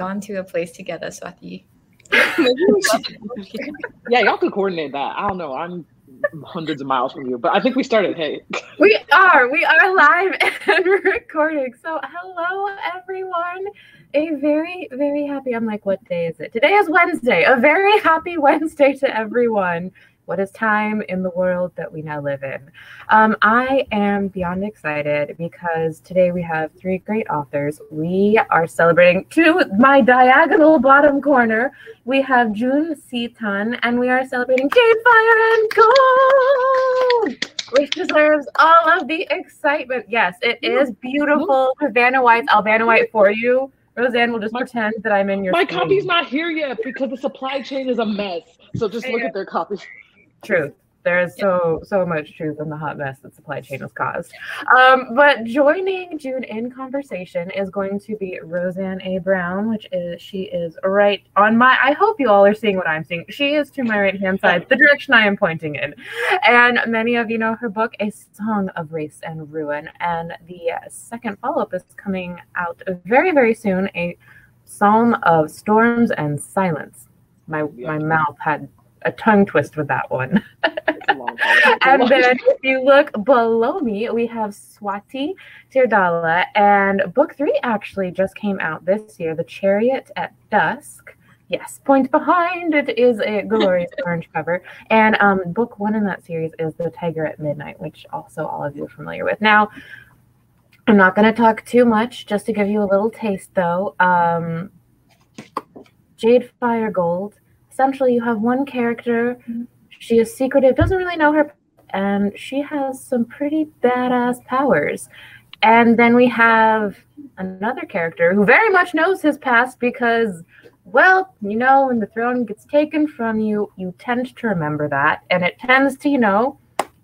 gone to a place together, Swati. Yeah, y'all could coordinate that. I don't know. I'm hundreds of miles from you, but I think we started. Hey, we are live and recording. So hello everyone. A very, very happy, I'm like, what day is it? Today is Wednesday. A very happy Wednesday to everyone. What is time in the world that we now live in? I am beyond excited because today we have three great authors. We are celebrating, to my diagonal bottom corner, we have June Seaton, and we are celebrating Jade Fire and Gold, which deserves all of the excitement. Yes, it is beautiful. Havana White's Albana White for you. Roseanne will just pretend that I'm in your My screen. copy's not here yet because the supply chain is a mess. So just look at their copy. Truth. There is so much truth in the hot mess that supply chain has caused. But joining June in conversation is going to be Roseanne A. Brown, she is right on my, I hope you all are seeing what I'm seeing. She is to my right-hand side, the direction I am pointing in. And many of you know her book, A Song of Race and Ruin. And the second follow-up is coming out very, very soon, A Psalm of Storms and Silence. My mouth had a tongue twist with that one. And then if you look below me, we have Swati Teerdhala, and book 3 actually just came out this year, The Chariot at Dusk. Yes, point behind it is a glorious orange cover. And book 1 in that series is The Tiger at Midnight, which also all of you are familiar with. Now, I'm not going to talk too much, just to give you a little taste though. Jade Fire Gold. Essentially, you have one character. She is secretive, doesn't really know her, and she has some pretty badass powers. And then we have another character who very much knows his past because, well, you know, when the throne gets taken from you, you tend to remember that, and it tends to, you know,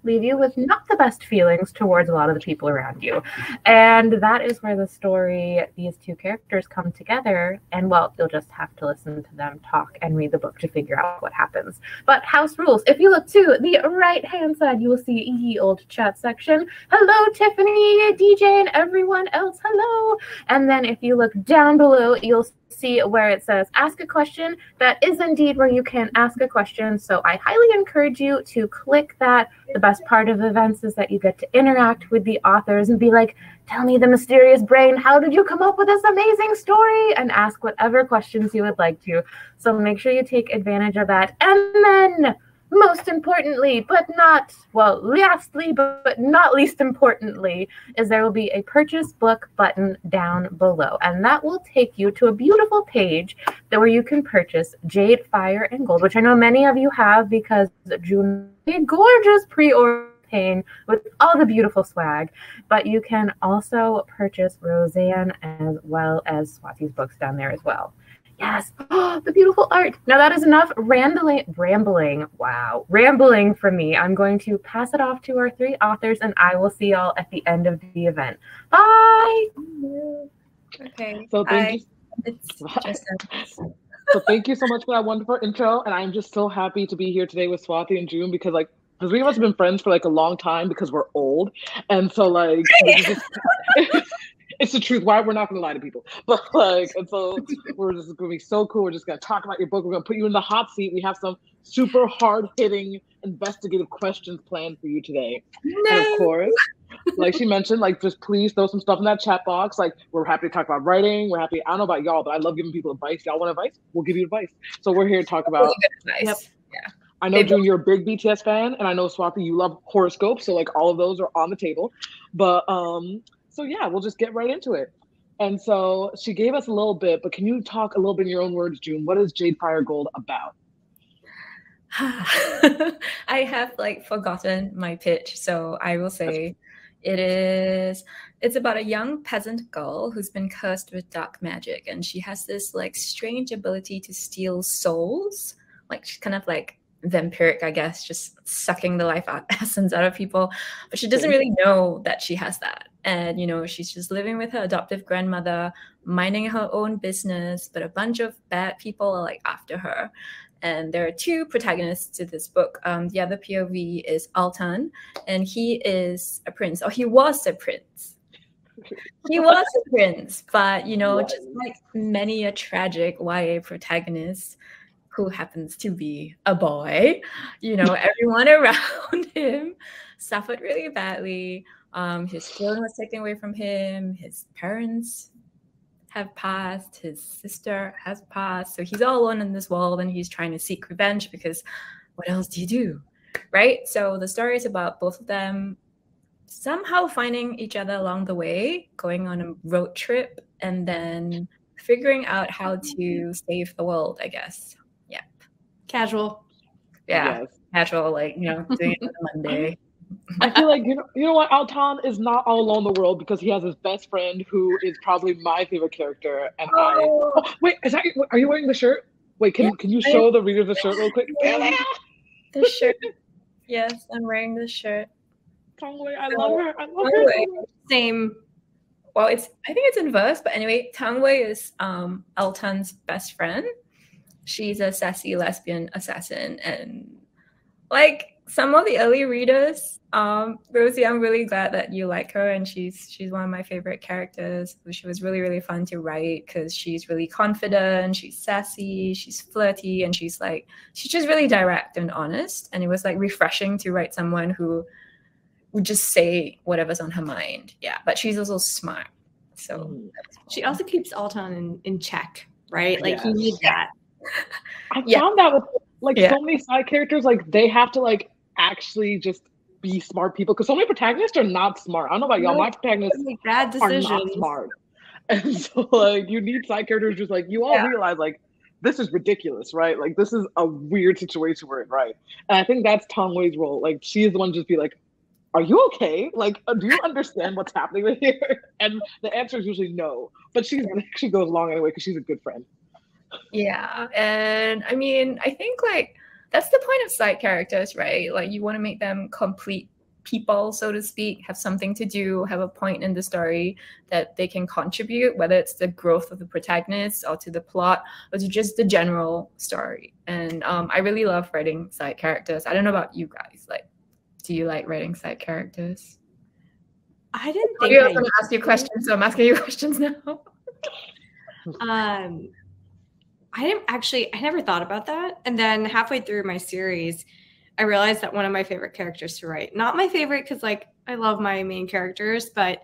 leave you with not the best feelings towards a lot of the people around you. And that is where the story, these two characters come together, and well, you'll just have to listen to them talk and read the book to figure out what happens. But house rules, if you look to the right hand side, you will see ye old chat section. Hello Tiffany, DJ, and everyone else, hello. And then if you look down below, you'll see where it says ask a question. That is indeed where you can ask a question, so I highly encourage you to click that. The best part of events is that you get to interact with the authors and be like, tell me, the mysterious brain, how did you come up with this amazing story? And ask whatever questions you would like to. So make sure you take advantage of that. And then most importantly, but not, well, lastly, but not least importantly, is there will be a purchase book button down below. And that will take you to a beautiful page where you can purchase Jade, Fire, and Gold, which I know many of you have because June made a gorgeous pre-order campaign with all the beautiful swag. But you can also purchase Roseanne as well as Swati's books down there as well. Yes, oh, the beautiful art. Now that is enough rambling from me. I'm going to pass it off to our three authors, and I will see y'all at the end of the event. Bye. Okay. So thank you. So thank you so much for that wonderful intro, and I'm just so happy to be here today with Swati and June because like the three of us have been friends for like a long time because we're old, and so like. It's the truth. Why we're not gonna lie to people, but like, and so we're just gonna be so cool. We're just gonna talk about your book. We're gonna put you in the hot seat. We have some super hard-hitting investigative questions planned for you today. No. And of course, like she mentioned, like just please throw some stuff in that chat box. Like we're happy to talk about writing. We're happy. I don't know about y'all, but I love giving people advice. Y'all want advice? We'll give you advice. So we're here to talk about. Yep. Yeah. I know, June, you're a big BTS fan, and I know Swati, you love horoscopes. So like all of those are on the table, but So yeah, we'll just get right into it. And so she gave us a little bit, but can you talk a little bit in your own words, June? What is Jade Fire Gold about? I have like forgotten my pitch, so I will say it's about a young peasant girl who's been cursed with dark magic, and she has this like strange ability to steal souls, like she's kind of like vampiric, I guess, just sucking the life essence out of people, but she doesn't really know that she has that. And you know, she's just living with her adoptive grandmother, minding her own business, but a bunch of bad people are like after her. And there are two protagonists to this book. The other POV is Altan, and he is a prince, or he was a prince. he was a prince, but you know, Yes. just like many a tragic YA protagonist who happens to be a boy, you know, everyone around him suffered really badly. His throne was taken away from him. His parents have passed. His sister has passed. So he's all alone in this world, and he's trying to seek revenge because what else do you do, right? So the story is about both of them somehow finding each other along the way, going on a road trip, and then figuring out how to save the world, I guess. Yeah. Casual. Yeah. Yes. Casual, like, you know, doing it on a Monday. I feel like, you know what, Altan is not all alone in the world because he has his best friend who is probably my favorite character. And wait, are you wearing the shirt? Wait, can you show the readers the shirt real quick? The shirt. Yes, I'm wearing the shirt. Tangwei, I love her. I love her. Same. Well, I think it's in verse, but anyway, Tangwei is Altan's best friend. She's a sassy lesbian assassin, and like some of the early readers, Rosie, I'm really glad that you like her, and she's one of my favorite characters. She was really, really fun to write because she's really confident, she's sassy, she's flirty, and she's just really direct and honest. And it was like refreshing to write someone who would just say whatever's on her mind. Yeah, but she's also smart. So she also keeps Altan in check, right? Like you Yes. need that. I found that with so many side characters, like they have to like actually just be smart people because so many protagonists are not smart. I don't know about y'all, my protagonists make bad are decisions. not smart, and so like you need side characters just like you all realize like this is ridiculous, right? Like this is a weird situation we're in, right? And I think that's Tangwei's role. Like she is the one to just be like, are you okay? Like, do you understand what's happening right here? And the answer is usually no, but she goes along anyway because she's a good friend. Yeah, and I mean, I think like that's the point of side characters, right? Like you want to make them complete people, so to speak, have something to do, have a point in the story that they can contribute, whether it's the growth of the protagonist or to the plot or to just the general story. And I really love writing side characters. I don't know about you guys, like, do you like writing side characters? I didn't think I was going to ask you questions, so I'm asking you questions now. I never thought about that. And then halfway through my series, I realized that one of my favorite characters to write, not my favorite because like I love my main characters, but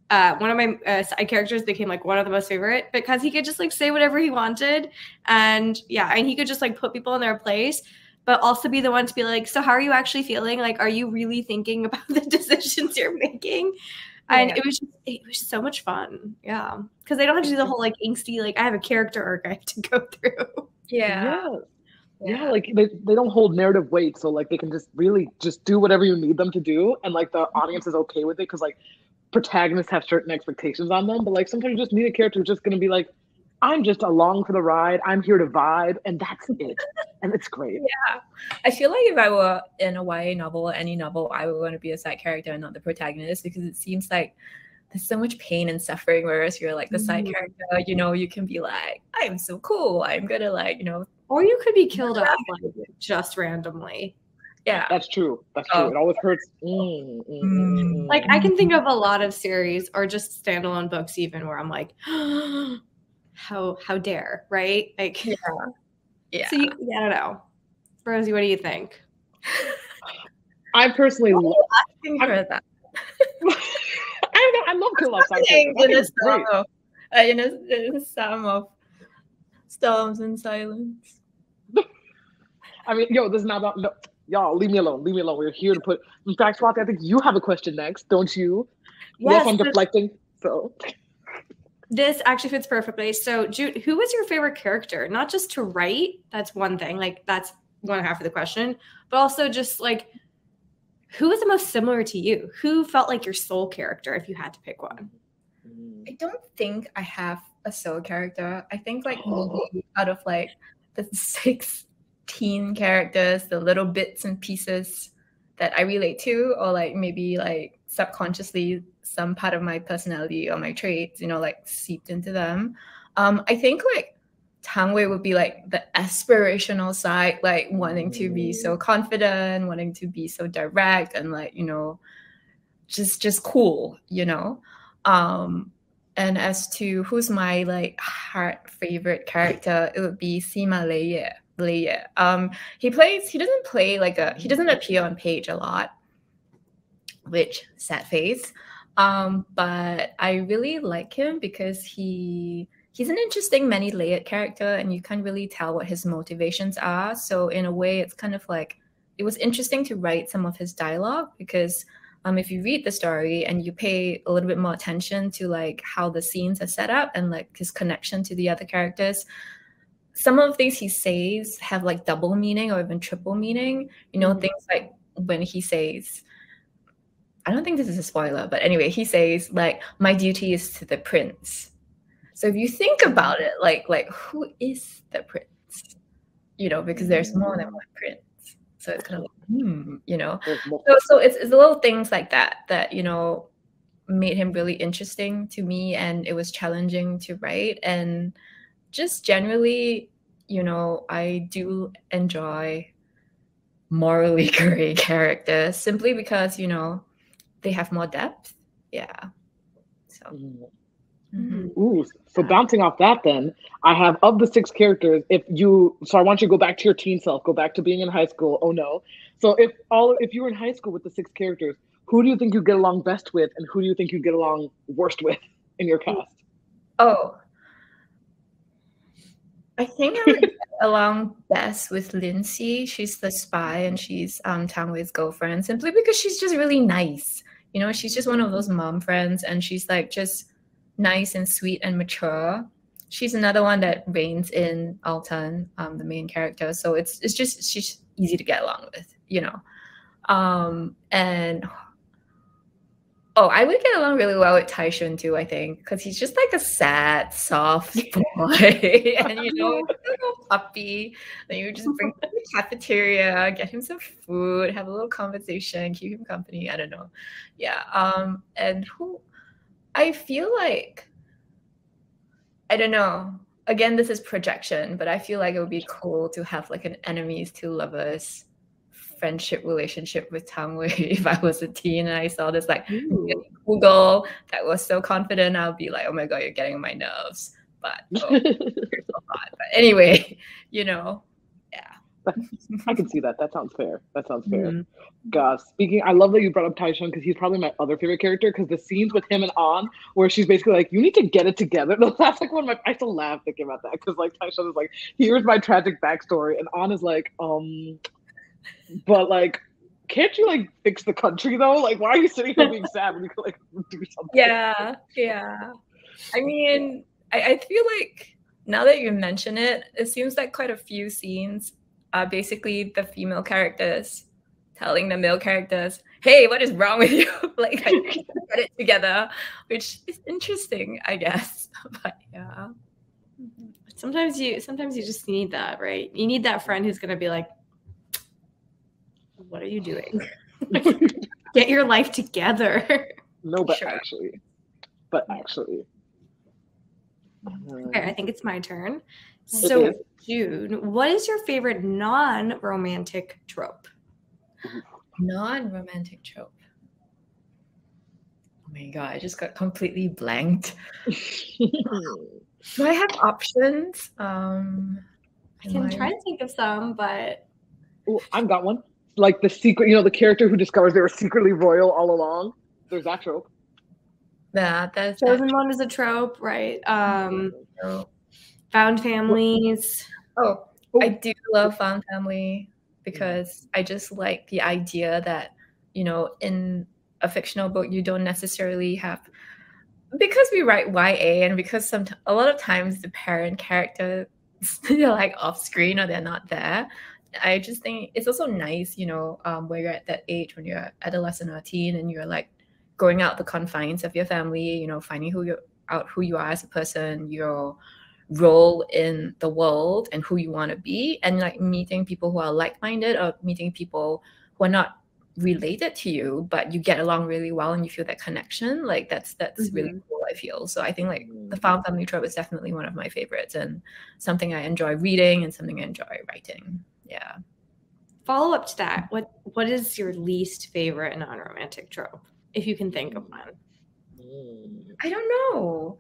one of my side characters became like one of the most favorite because he could just like say whatever he wanted. And and he could just like put people in their place, but also be the one to be like, so how are you actually feeling? Like, are you really thinking about the decisions you're making? And it was so much fun. Yeah. Because they don't have to do the whole like angsty, like I have a character arc I have to go through. Yeah, like they don't hold narrative weight, so like they can just really just do whatever you need them to do, and like the audience is okay with it because like protagonists have certain expectations on them, but like sometimes you just need a character who's just gonna be like, I'm just along for the ride, I'm here to vibe, and that's it. And it's great. Yeah. I feel like if I were in a YA novel or any novel, I would want to be a side character and not the protagonist because it seems like there's so much pain and suffering, whereas you're like the side character, you know, you can be like, I'm so cool, I'm gonna like, you know. Or you could be killed off like just randomly. Yeah. That's true. It always hurts. Like I can think of a lot of series or just standalone books even where I'm like, how dare, right? Like Yeah. So I don't know. Rosie, what do you think? I personally love that. I love kill off side characters. In a psalm of storms and silence. I mean, this is not about y'all. Leave me alone. Leave me alone. We're here to put. In fact, Swati, I think you have a question next, don't you? Yes, I'm deflecting. So this actually fits perfectly. So, Jude, who was your favorite character? Not just to write. That's one thing. Like that's one half of the question, but also just like who was the most similar to you? Who felt like your soul character if you had to pick one? I don't think I have a soul character. I think like maybe out of like the 16 characters, the little bits and pieces that I relate to, or like maybe like subconsciously some part of my personality or my traits, you know, like seeped into them. I think like Tangwei would be like the aspirational side, like wanting to be so confident, wanting to be so direct and like, you know, just cool, you know. And as to who's my like heart favorite character, it would be Sima Leye. He doesn't appear on page a lot, which sad face. But I really like him because he's an interesting many-layered character, and you can't really tell what his motivations are. So in a way, it's kind of like, it was interesting to write some of his dialogue, because if you read the story and you pay a little bit more attention to like how the scenes are set up and like his connection to the other characters, some of the things he says have like double meaning or even triple meaning. You know, things like when he says, I don't think this is a spoiler, but anyway, he says like, my duty is to the prince. So if you think about it, like who is the prince? You know, because there's more than one prince. So it's kind of like, you know. So it's the little things like that, you know, made him really interesting to me, and it was challenging to write. And just generally, you know, I do enjoy morally gray characters simply because, you know, they have more depth. Yeah. So. Ooh, so bouncing off that, then I have, of the 6 characters, so I want you to go back to your teen self, go back to being in high school. Oh no. So if you were in high school with the 6 characters, who do you think you get along best with, and who do you think you get along worst with in your cast? Oh, I think I would get along best with Lindsay. She's the spy, and she's Tang Wei's girlfriend, simply because she's just really nice. You know, she's just one of those mom friends, and she's like just nice and sweet and mature. She's another one that reigns in Alton, the main character. So it's just, she's easy to get along with, you know. And I would get along really well with Taishun too, I think, because he's just like a sad, soft boy. And you know, like a little puppy. Then you just bring him to the cafeteria, get him some food, have a little conversation, keep him company. I don't know. Yeah. And who I feel like, I don't know. Again, this is projection, but I feel like it would be cool to have like an enemies to lovers friendship relationship with Tang Wei if I was a teen and I saw this like cool girl that was so confident. I'll be like, oh my god, you're getting on my nerves. But you're so hot. But anyway, you know, yeah. I can see that. That sounds fair. God, I love that you brought up Taishun, because he's probably my other favorite character, because the scenes with him and An where she's basically like, you need to get it together. That's like one of my, I still laugh thinking about that, because like Taishun is like, here's my tragic backstory, and An is like, but like, can't you like fix the country though? Like, why are you sitting here being sad when you could like do something? Yeah. I mean, I feel like now that you mention it, it seems like quite a few scenes are basically the female characters telling the male characters, hey, what is wrong with you? Like, I need to get it together, which is interesting, I guess. But yeah. Sometimes you just need that, right? You need that friend who's gonna be like, what are you doing? Get your life together. No, but sure. actually. Okay, I think it's my turn. So, June, what is your favorite non-romantic trope? Non-romantic trope. Oh my god, I just got completely blanked. Do I have options? I can try to think of some, but I've got one. Like the secret, you know, the character who discovers they were secretly royal all along. There's that trope. Yeah, that's chosen one is a trope, right? Found families. I do love found family, because I just like the idea that, you know, in a fictional book, you don't necessarily have, because we write YA, and because a lot of times the parent character, they're like off screen or they're not there. I just think it's also nice, you know, where you're at that age when you're adolescent or a teen and you're like going out the confines of your family, you know, finding who you are as a person, your role in the world and who you want to be, and like meeting people who are like-minded or meeting people who are not related to you, but you get along really well and you feel that connection. Like that's really cool, I feel. So I think like the found family trope is definitely one of my favorites and something I enjoy reading and something I enjoy writing. Yeah. Follow up to that, what is your least favorite non-romantic trope, if you can think of one? I don't know.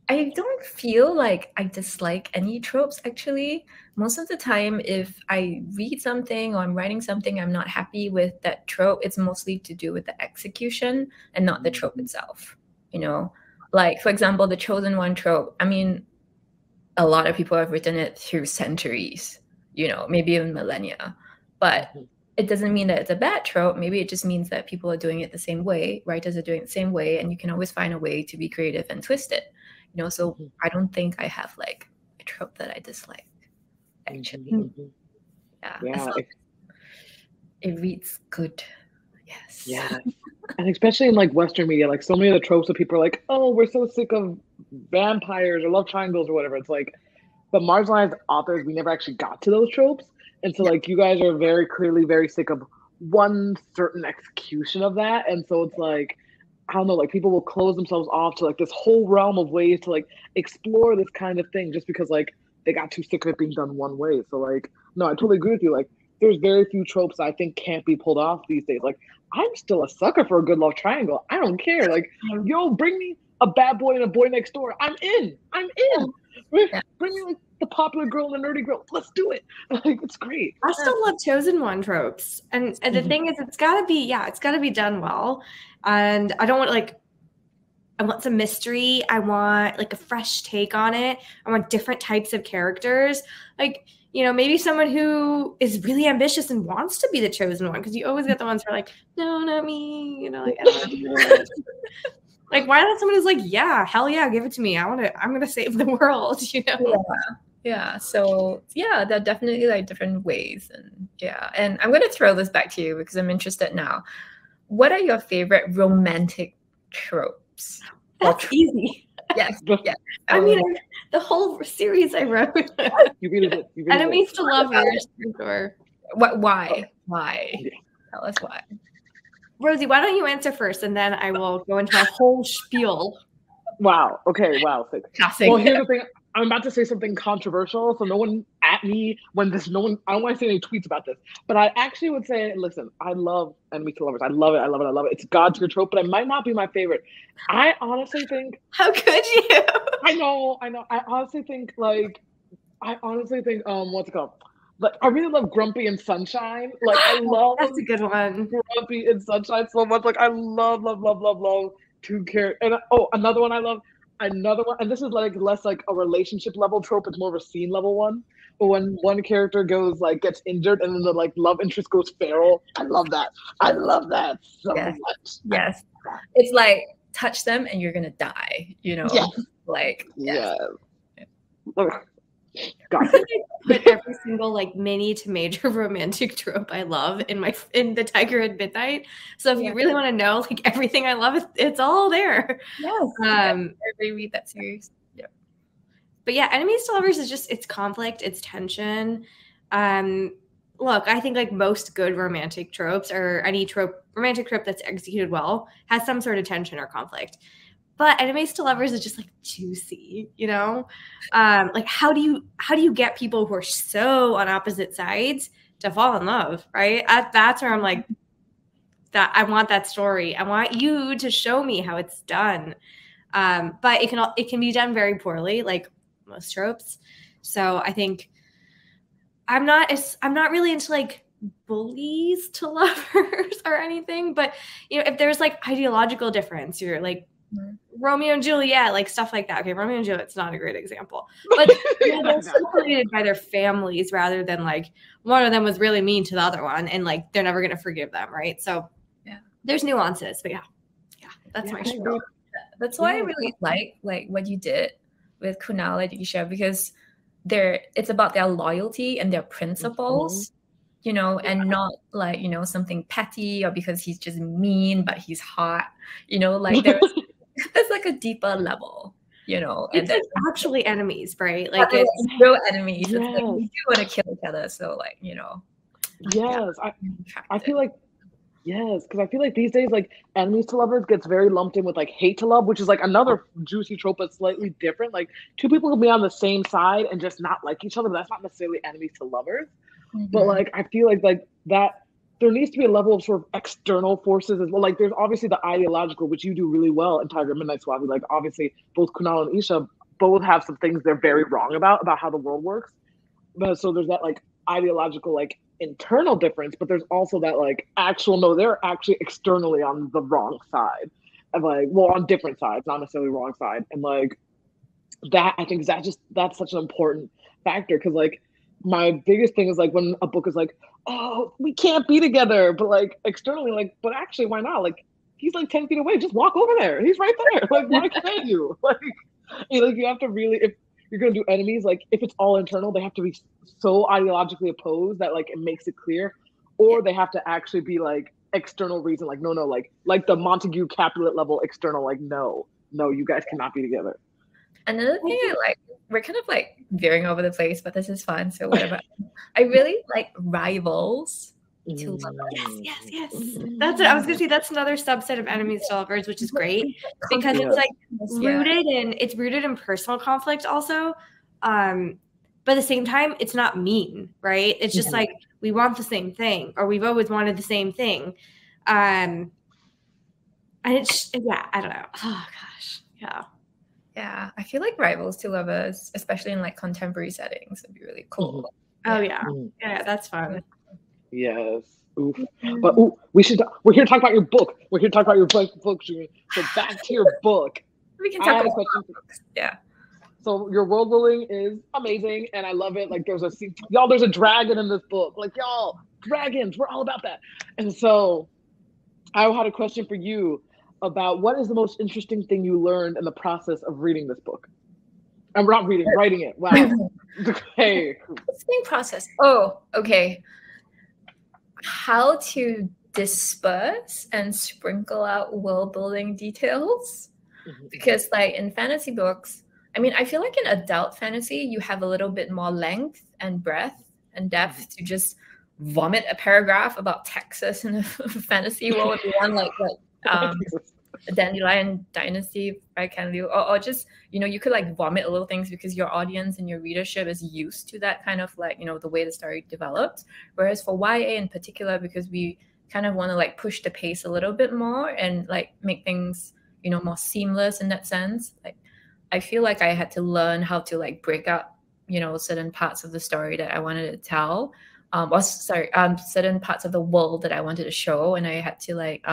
I don't feel like I dislike any tropes, actually. Most of the time, if I read something or I'm writing something, I'm not happy with that trope, it's mostly to do with the execution and not the trope itself. You know, like, for example, the chosen one trope. I mean, a lot of people have written it through centuries, you know, maybe even millennia. But it doesn't mean that it's a bad trope. Maybe it just means that people are doing it the same way, writers are doing it the same way, and you can always find a way to be creative and twist it. You know, so I don't think I have like a trope that I dislike, actually. Yeah. It reads good. Yes. Yeah. And especially in like Western media, like so many of the tropes that people are like, oh, we're so sick of vampires or love triangles or whatever. It's like, but marginalized authors, we never actually got to those tropes. And so like you guys are very clearly very sick of one certain execution of that. And so it's like, I don't know, like people will close themselves off to like this whole realm of ways to like explore this kind of thing just because like they got too sick of it being done one way. So like, no, I totally agree with you. Like there's very few tropes I think can't be pulled off these days. Like I'm still a sucker for a good love triangle. I don't care. Like, yo, bring me a bad boy and a boy next door. I'm in. Bring me like the popular girl and the nerdy girl. Let's do it. Like it's great. I still love chosen one tropes. And the thing is, it's gotta be done well. And I don't want I want some mystery. I want like a fresh take on it. I want different types of characters. Like, you know, maybe someone who is really ambitious and wants to be the chosen one. Because you always get the ones who are like, no, not me. You know, like, I don't want to do it. Like, why not someone who's like, yeah, hell yeah, give it to me. I'm gonna save the world, you know? Yeah. So yeah, there are definitely like different ways. And I'm gonna throw this back to you because I'm interested now. What are your favorite romantic tropes? That's easy. Yes. I mean, the whole series I wrote. You read it. Enemies to lovers. Or why? Yeah. Tell us why. Rosie, why don't you answer first, and then I will go into my whole spiel. Wow. Okay. Wow. Classic. Well, here's the thing. I'm about to say something controversial, so no one at me when this. No one. I don't want to say any tweets about this, but I actually would say, listen, I love enemies to lovers. I love it. It's God tier trope, but it might not be my favorite. I honestly think. How could you? I know. I honestly think what's it called? Like I really love Grumpy and Sunshine. Like I love that's a good one. Grumpy and Sunshine so much. Like I love two characters. And another one I love. Another one, and this is like less like a relationship level trope. It's more of a scene level one. But when one character gets injured and then the like love interest goes feral, I love that so much. Yes, it's like touch them and you're gonna die. You know, like I think I put every single like mini to major romantic trope I love in the Tiger at Midnight. So if you really want to know like everything I love, it's all there. Yes. I reread that series. Yeah. But yeah, enemies to lovers is just it's conflict, it's tension. Look, I think like most good romantic tropes or any romantic trope that's executed well has some sort of tension or conflict. But enemies to lovers is just like juicy, you know? Like how do you get people who are so on opposite sides to fall in love, right? That's where I'm like, that I want that story. I want you to show me how it's done. But it can be done very poorly, like most tropes. So I think I'm not really into like bullies to lovers or anything. But you know, if there's like ideological difference, you're like Romeo and Juliet, like stuff like that. Okay, Romeo and Juliet's not a great example, but you know, they're separated by their families rather than like one of them was really mean to the other one and like they're never gonna forgive them, right? So there's nuances, but that's my spiel. That's why I really like what you did with Kunal and Isha, because it's about their loyalty and their principles. You know, and not like, you know, something petty or because he's just mean, but he's hot, you know, like there's like a deeper level, you know. It's and like actually enemies, right? Like it's real enemies. It's like we do want to kill each other. So like, you know. Yes. I feel like, because I feel like these days, like enemies to lovers gets very lumped in with like hate to love, which is like another juicy trope that's slightly different. Like two people can be on the same side and just not like each other, but that's not necessarily enemies to lovers. But like I feel like that there needs to be a level of sort of external forces as well. Like there's obviously the ideological, which you do really well in Tiger Midnight Swati. Like obviously both Kunal and Isha both have some things they're very wrong about how the world works. But so there's that like ideological, like internal difference, but there's also that like actual, no, they're actually externally on the wrong side. And like, well, on different sides, not necessarily wrong side. And like that, I think that's such an important factor. Cause like my biggest thing is like when a book is like, oh, we can't be together, but like externally, like, but actually, why not? Like, he's like 10 feet away. Just walk over there. He's right there. Like, why can't you? Like, you have to really, if you're gonna do enemies, like if it's all internal, they have to be so ideologically opposed that like it makes it clear, or they have to actually be like external reason, like no, like the Montague Capulet level external, like no, you guys cannot be together. Another thing I like, we're kind of like veering over the place, but this is fun, so whatever. I really like rivals to lovers. Yes. That's what I was gonna say. That's another subset of enemies to lovers, which is great because it's like rooted in personal conflict also. But at the same time, it's not mean, right? It's just like we want the same thing, or we've always wanted the same thing. And it's I don't know. Oh gosh. Yeah, I feel like rivals to lovers, especially in like contemporary settings, would be really cool. Oh yeah, that's fun. Yes. Oof. But we're here to talk about your book. We're here to talk about your book, June. So back to your book. We can talk about books. Yeah. So your world building is amazing, and I love it. Like there's a dragon in this book. Like y'all, dragons, we're all about that. And so I had a question for you about what is the most interesting thing you learned in the process of reading this book? I'm not reading, writing it. Wow. Okay. Interesting process. Oh, okay. How to disperse and sprinkle out world building details. Because like in fantasy books, I mean, I feel like in adult fantasy, you have a little bit more length and breadth and depth to just vomit a paragraph about Texas in a fantasy world beyond like Dandelion Dynasty by Ken Liu, or just, you could like vomit little things because your audience and your readership is used to that kind of like, the way the story developed. Whereas for YA in particular, because we kind of want to like push the pace a little bit more and like make things, more seamless in that sense. Like, I feel like I had to learn how to like break up, certain parts of the story that I wanted to tell. Certain parts of the world that I wanted to show. And I had to like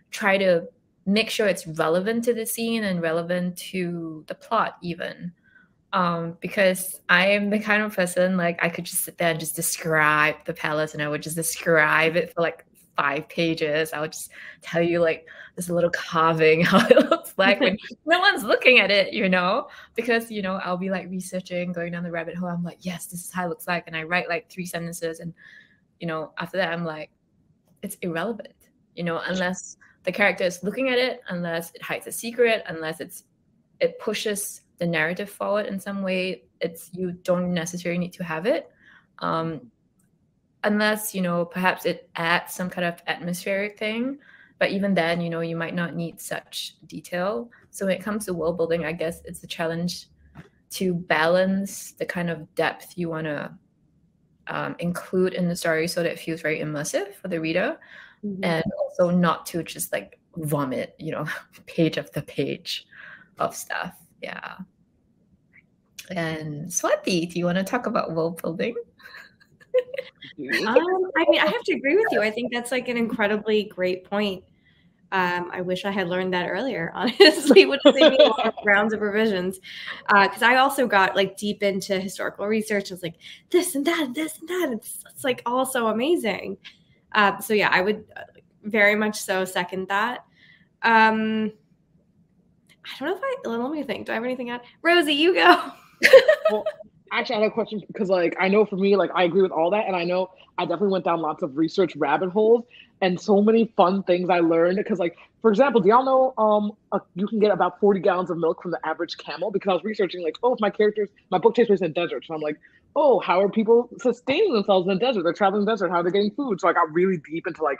try to make sure it's relevant to the scene and relevant to the plot even. Because I am the kind of person, like I could just sit there and just describe the palace and I would just describe it for like 5 pages. I would just tell you like this little carving, how it looks like when no one's looking at it, because, I'll be like researching, going down the rabbit hole. I'm like, yes, this is how it looks like. And I write like 3 sentences. And, after that, I'm like, it's irrelevant, unless the character is looking at it, unless it hides a secret, unless it pushes the narrative forward in some way. You don't necessarily need to have it. Unless, perhaps it adds some kind of atmospheric thing. But even then, you might not need such detail. So when it comes to world building, I guess it's a challenge to balance the kind of depth you want to include in the story so that it feels very immersive for the reader. And also not to just like vomit, page after page of stuff. Yeah. And Swati, do you want to talk about world building? I mean, I have to agree with you. I think that's like an incredibly great point. I wish I had learned that earlier, honestly. It would have saved me a lot of rounds of revisions. Because I also got like deep into historical research. I was like, this and that, this and that. It's like all so amazing. So yeah, I would very much so second that. I don't know if let me think. Do I have anything on? Rosie, you go. Well, actually, I had a question because, like, I know for me, like, I agree with all that, and I know I definitely went down lots of research rabbit holes and so many fun things I learned. Because, like, for example, do y'all know you can get about 40 gallons of milk from the average camel? Because I was researching, like, oh, if my book takes place in the desert, so I'm like, oh, how are people sustaining themselves in the desert? They're traveling in the desert. How are they getting food? So I got really deep into like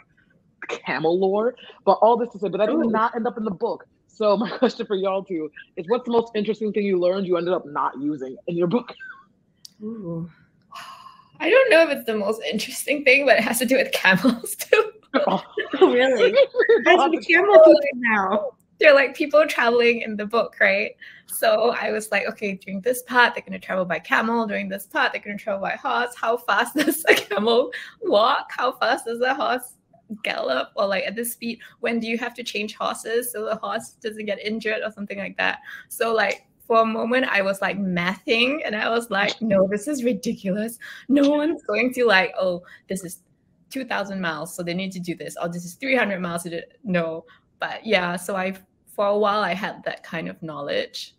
camel lore. But all this to say, but that did not end up in the book. So my question for y'all too is, what's the most interesting thing you learned you ended up not using in your book? Ooh. I don't know if it's the most interesting thing, but it has to do with camels too. Oh, really? Guys are the camel people now. They're like people traveling in the book, right? So I was like, okay, during this part, they're going to travel by camel. During this part, they're going to travel by horse. How fast does a camel walk? How fast does a horse gallop? Or like at this speed, when do you have to change horses so the horse doesn't get injured or something like that? So like for a moment, I was like mathing and I was like, no, this is ridiculous. No one's going to like, oh, this is 2,000 miles, so they need to do this. Oh, this is 300 miles. No. But yeah, so for a while I had that kind of knowledge,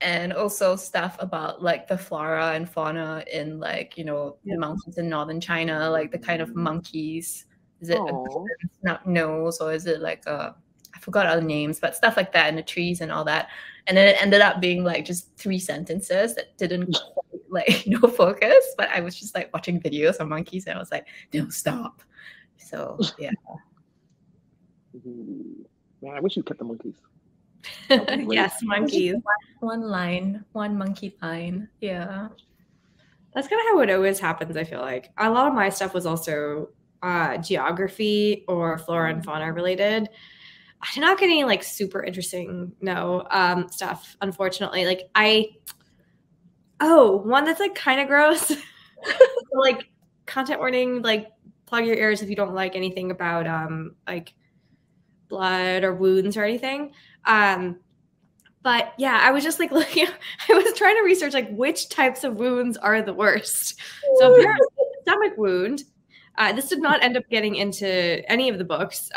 and also stuff about like the flora and fauna in like, the mountains in northern China, like the kind of monkeys. Is it a snub nose, or is it like I forgot other names, but stuff like that, and the trees and all that. And then it ended up being like just 3 sentences that didn't quite, like focus. But I was just like watching videos of monkeys, and I was like, no, stop. So yeah. Man, I wish you kept the monkeys. Yes, monkeys. One line, one monkey line. Yeah. That's kind of how it always happens, I feel like. A lot of my stuff was also geography or flora and fauna related. I did not get any like super interesting stuff, unfortunately. Like one that's like kind of gross. Like content warning, like plug your ears if you don't like anything about like blood or wounds or anything. But yeah, I was just like looking, I was trying to research like which types of wounds are the worst. So apparently stomach wound, this did not end up getting into any of the books,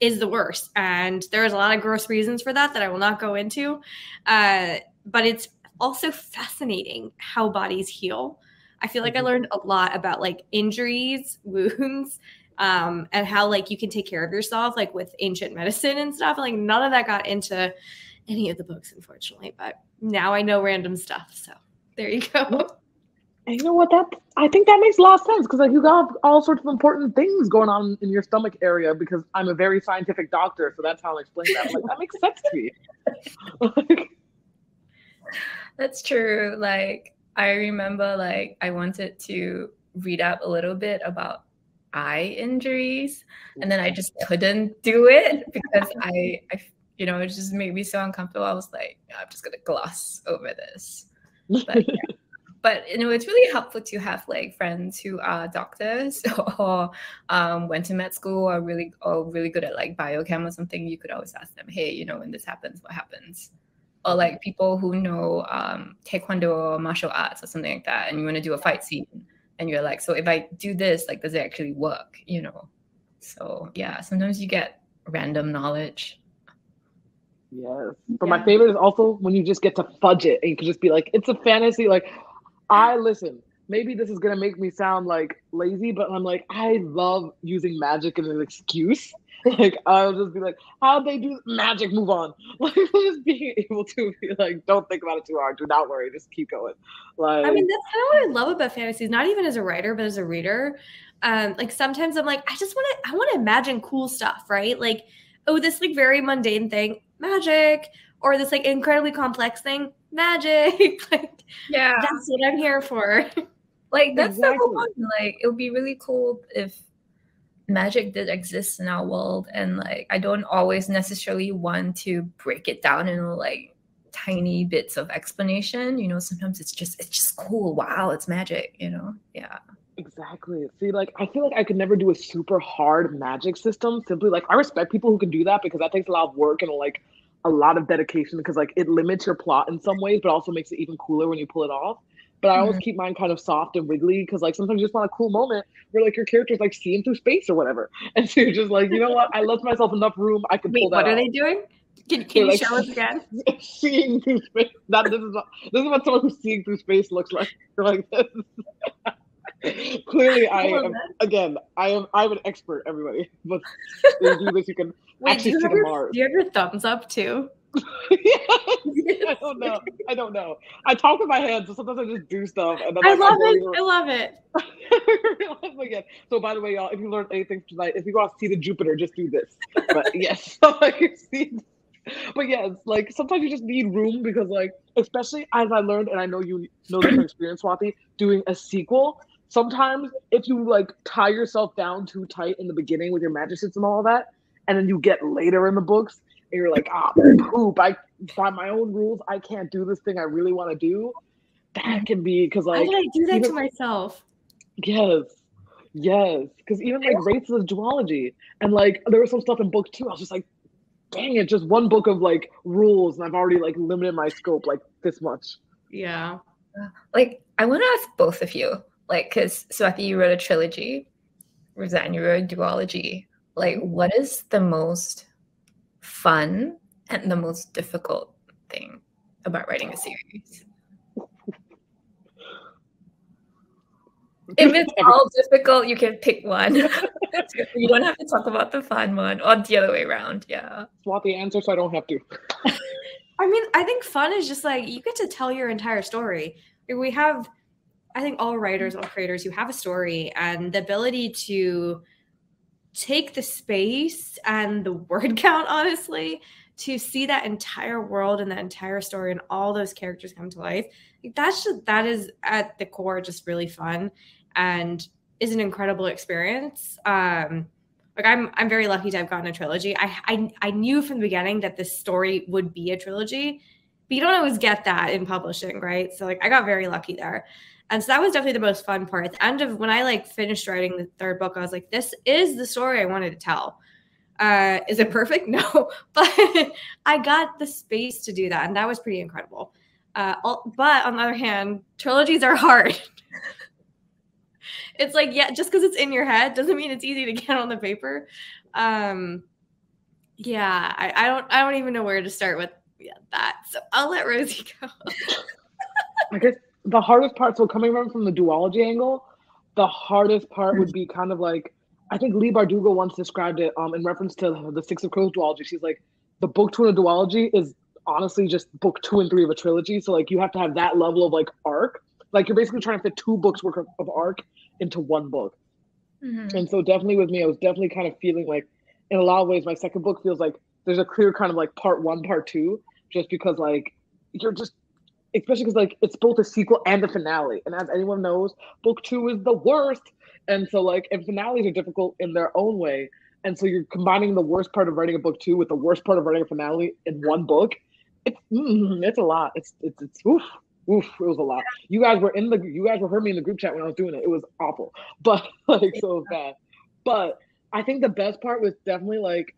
is the worst. And there's a lot of gross reasons for that I will not go into. But it's also fascinating how bodies heal. I feel like I learned a lot about like injuries, wounds, and how like you can take care of yourself like with ancient medicine and stuff. Like none of that got into any of the books, unfortunately. But now I know random stuff. So there you go. And you know what? I think that makes a lot of sense, because like you got all sorts of important things going on in your stomach area, because I'm a very scientific doctor, so that's how I explain that. Like, that makes sense to me. That's true. Like I remember like I wanted to read up a little bit about eye injuries, and then I just couldn't do it because I it just made me so uncomfortable. I was like, I'm just gonna gloss over this. But yeah. But it's really helpful to have like friends who are doctors or went to med school or really good at like biochem or something. You could always ask them, hey, when this happens, what happens? Or like people who know taekwondo or martial arts or something like that, and you want to do a fight scene, and you're like, so if I do this, like, does it actually work? So yeah, sometimes you get random knowledge. Yes, but my favorite is also when you just get to fudge it, and you can just be like, it's a fantasy. Like, listen, maybe this is gonna make me sound like lazy, but I'm like, I love using magic as an excuse. Like, I'll just be like, how'd they do magic? Move on. Like, just being able to be like, don't think about it too hard. Do not worry. Just keep going. Like, I mean, that's kind of what I love about fantasies, not even as a writer, but as a reader. Like sometimes I'm like, I want to imagine cool stuff, right? Like, oh, this like very mundane thing, magic, or this like incredibly complex thing, magic. Like, yeah, that's what I'm here for. Like, that's the whole point. Like, it would be really cool if magic did exist in our world, and like I don't always necessarily want to break it down into like tiny bits of explanation. Sometimes it's just cool. Wow, it's magic. Yeah. Exactly. See, like, I feel like I could never do a super hard magic system. Simply, like, I respect people who can do that, because that takes a lot of work and like a lot of dedication, because like it limits your plot in some ways, but also makes it even cooler when you pull it off. But I always keep mine kind of soft and wiggly, because like sometimes you just want a cool moment where like your character's like seeing through space or whatever, and so you're just like, you know what? I left myself enough room. I can pull that. What are off. they doing? Can you like, show us again? Seeing through space. This is what someone who's seeing through space looks like. Like this. Clearly, I'm an expert, everybody. But if you do this, you can actually see Mars. Do you have your thumbs up too? I don't know. I talk with my hands, so sometimes I just do stuff. And then I love it. Again. So by the way, y'all, if you learned anything tonight, if you go out to see the Jupiter, just do this. But yes, but yeah, it's like sometimes you just need room, because like, especially as I learned, and I know you know this from experience, Swati, doing a sequel. sometimes if you like tie yourself down too tight in the beginning with your magic system and all that, and then you get later in the books and you're like, poop, by my own rules, I can't do this thing I really want to do. That can be because like, why did I do that to myself? Yes, because even like WRAITHS is duology, and like there was some stuff in book 2. I was just like, dang it, just one book of like rules, and I've already like limited my scope like this much. Yeah. Like, I want to ask both of you, like, because Swati, you wrote a trilogy, Roseanne, you wrote a duology. Like, what is the most fun and the most difficult thing about writing a series? If it's all difficult, you can pick one. You don't have to talk about the fun one, or the other way around. Yeah. Swati, answer so I don't have to. I mean, I think fun is just like you get to tell your entire story. We have, I think all writers, all creators, you have a story, and the ability to take the space and the word count, honestly, to see that entire world and that entire story and all those characters come to life. Like, that is at the core just really fun and is an incredible experience. Like I'm very lucky to have gotten a trilogy. I knew from the beginning that this story would be a trilogy, but you don't always get that in publishing, right? So like I got very lucky there. And so that was definitely the most fun part. At the end of when I like finished writing the 3rd book, I was like, this is the story I wanted to tell. Is it perfect? No, but I got the space to do that. And that was pretty incredible. But on the other hand, trilogies are hard. It's like, yeah, just because it's in your head doesn't mean it's easy to get on the paper. Yeah, I don't even know where to start with that. So I'll let Rosie go. I guess the hardest part, so coming from the duology angle, the hardest part would be kind of like, I think Lee Bardugo once described it in reference to the Six of Crows duology. She's like, the book 2 in a duology is honestly just book 2 and 3 of a trilogy. So like you have to have that level of like arc. Like you're basically trying to fit 2 books worth of arc into 1 book. Mm-hmm. And so definitely with me, I was definitely kind of feeling like, in a lot of ways, my second book feels like there's a clear kind of like part 1, part 2, just because like you're just, especially because like it's both a sequel and a finale. And as anyone knows, book 2 is the worst. And so like, and finales are difficult in their own way. And so you're combining the worst part of writing a book 2 with the worst part of writing a finale in 1 book. It's a lot. It's oof. Oof, it was a lot. You guys heard me in the group chat when I was doing it. It was awful, but like so bad. But I think the best part was definitely like,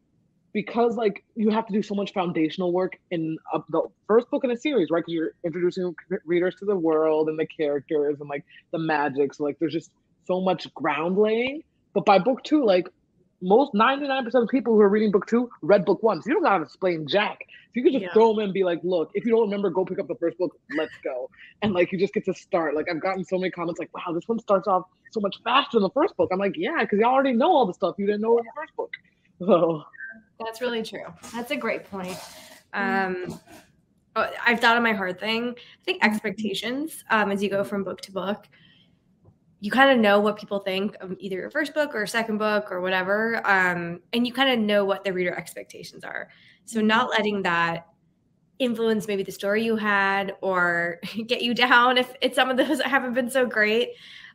because like you have to do so much foundational work in the first book in a series, right? Because you're introducing readers to the world and the characters and like the magic. So like there's just so much ground laying. But by book 2, like most 99% of people who are reading book 2 read book 1. So you don't gotta explain jack. So you can just throw them in and be like, look, if you don't remember, go pick up the first book, let's go. And like you just get to start. Like I've gotten so many comments like, wow, this one starts off so much faster than the first book. I'm like, yeah, because you already know all the stuff you didn't know in the first book. So that's really true. That's a great point. I've thought of my hard thing. I think expectations, as you go from book to book, you kind of know what people think of either your first book or second book or whatever. And you kind of know what the reader expectations are. So not letting that influence maybe the story you had or get you down if it's some of those that haven't been so great.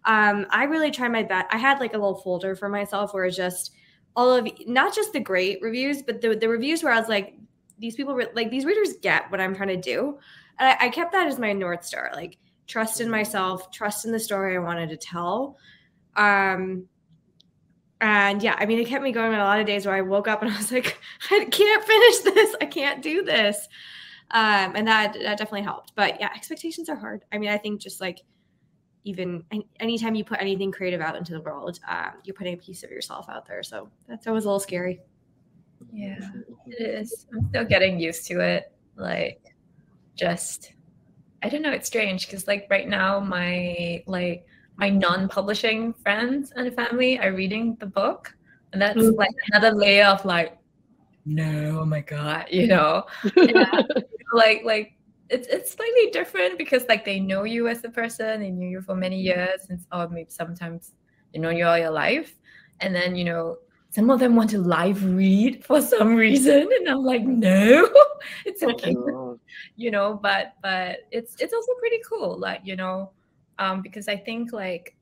I really try my best. I had like a little folder for myself where it's just all of, not just the great reviews, but the reviews where I was like, these people, like these readers get what I'm trying to do. And I kept that as my North Star, like trust in myself, trust in the story I wanted to tell. And yeah, I mean, it kept me going on a lot of days where I woke up and I was like, I can't finish this. I can't do this. And that definitely helped. But yeah, expectations are hard. I mean, I think just like even anytime you put anything creative out into the world, you're putting a piece of yourself out there. So that's always a little scary. Yeah, it is. I'm still getting used to it. Like, just, I don't know. It's strange because like right now, my non-publishing friends and family are reading the book, and that's like another layer of like, no, oh my god, you know, like it's slightly different because like they know you as a person, they knew you for many years, and or maybe sometimes they know you all your life, and then you know some of them want to live read for some reason, and I'm like, no, it's okay, you know, but it's also pretty cool, like, you know, because I think like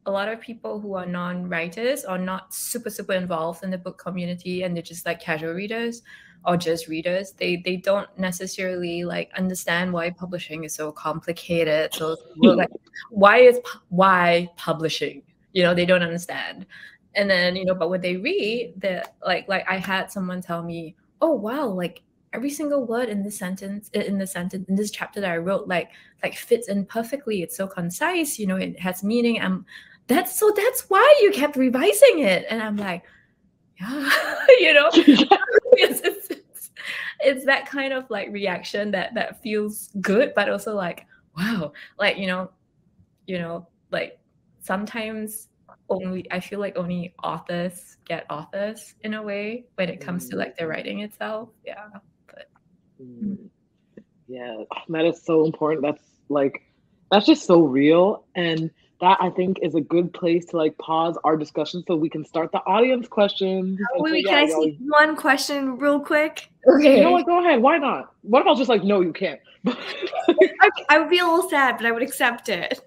a lot of people who are non-writers or not super involved in the book community, and they're just like casual readers or just readers, they don't necessarily like understand why publishing is so complicated. So like, why publishing? You know, they don't understand. And then, you know, but when they read, like I had someone tell me, oh wow, like every single word in this chapter that I wrote, like fits in perfectly. It's so concise, you know, it has meaning. That's why you kept revising it. And I'm like, yeah, you know, it's that kind of like reaction that feels good, but also like, wow, like, you know, like sometimes I feel like only authors get authors in a way when it comes to like the writing itself. Yeah. But yeah, that is so important. That's just so real. And that I think is a good place to like pause our discussion so we can start the audience questions. Wait, can I see one question real quick? Okay. You know what? Go ahead. Why not? What if I was just like, no, you can't? I would be a little sad, but I would accept it.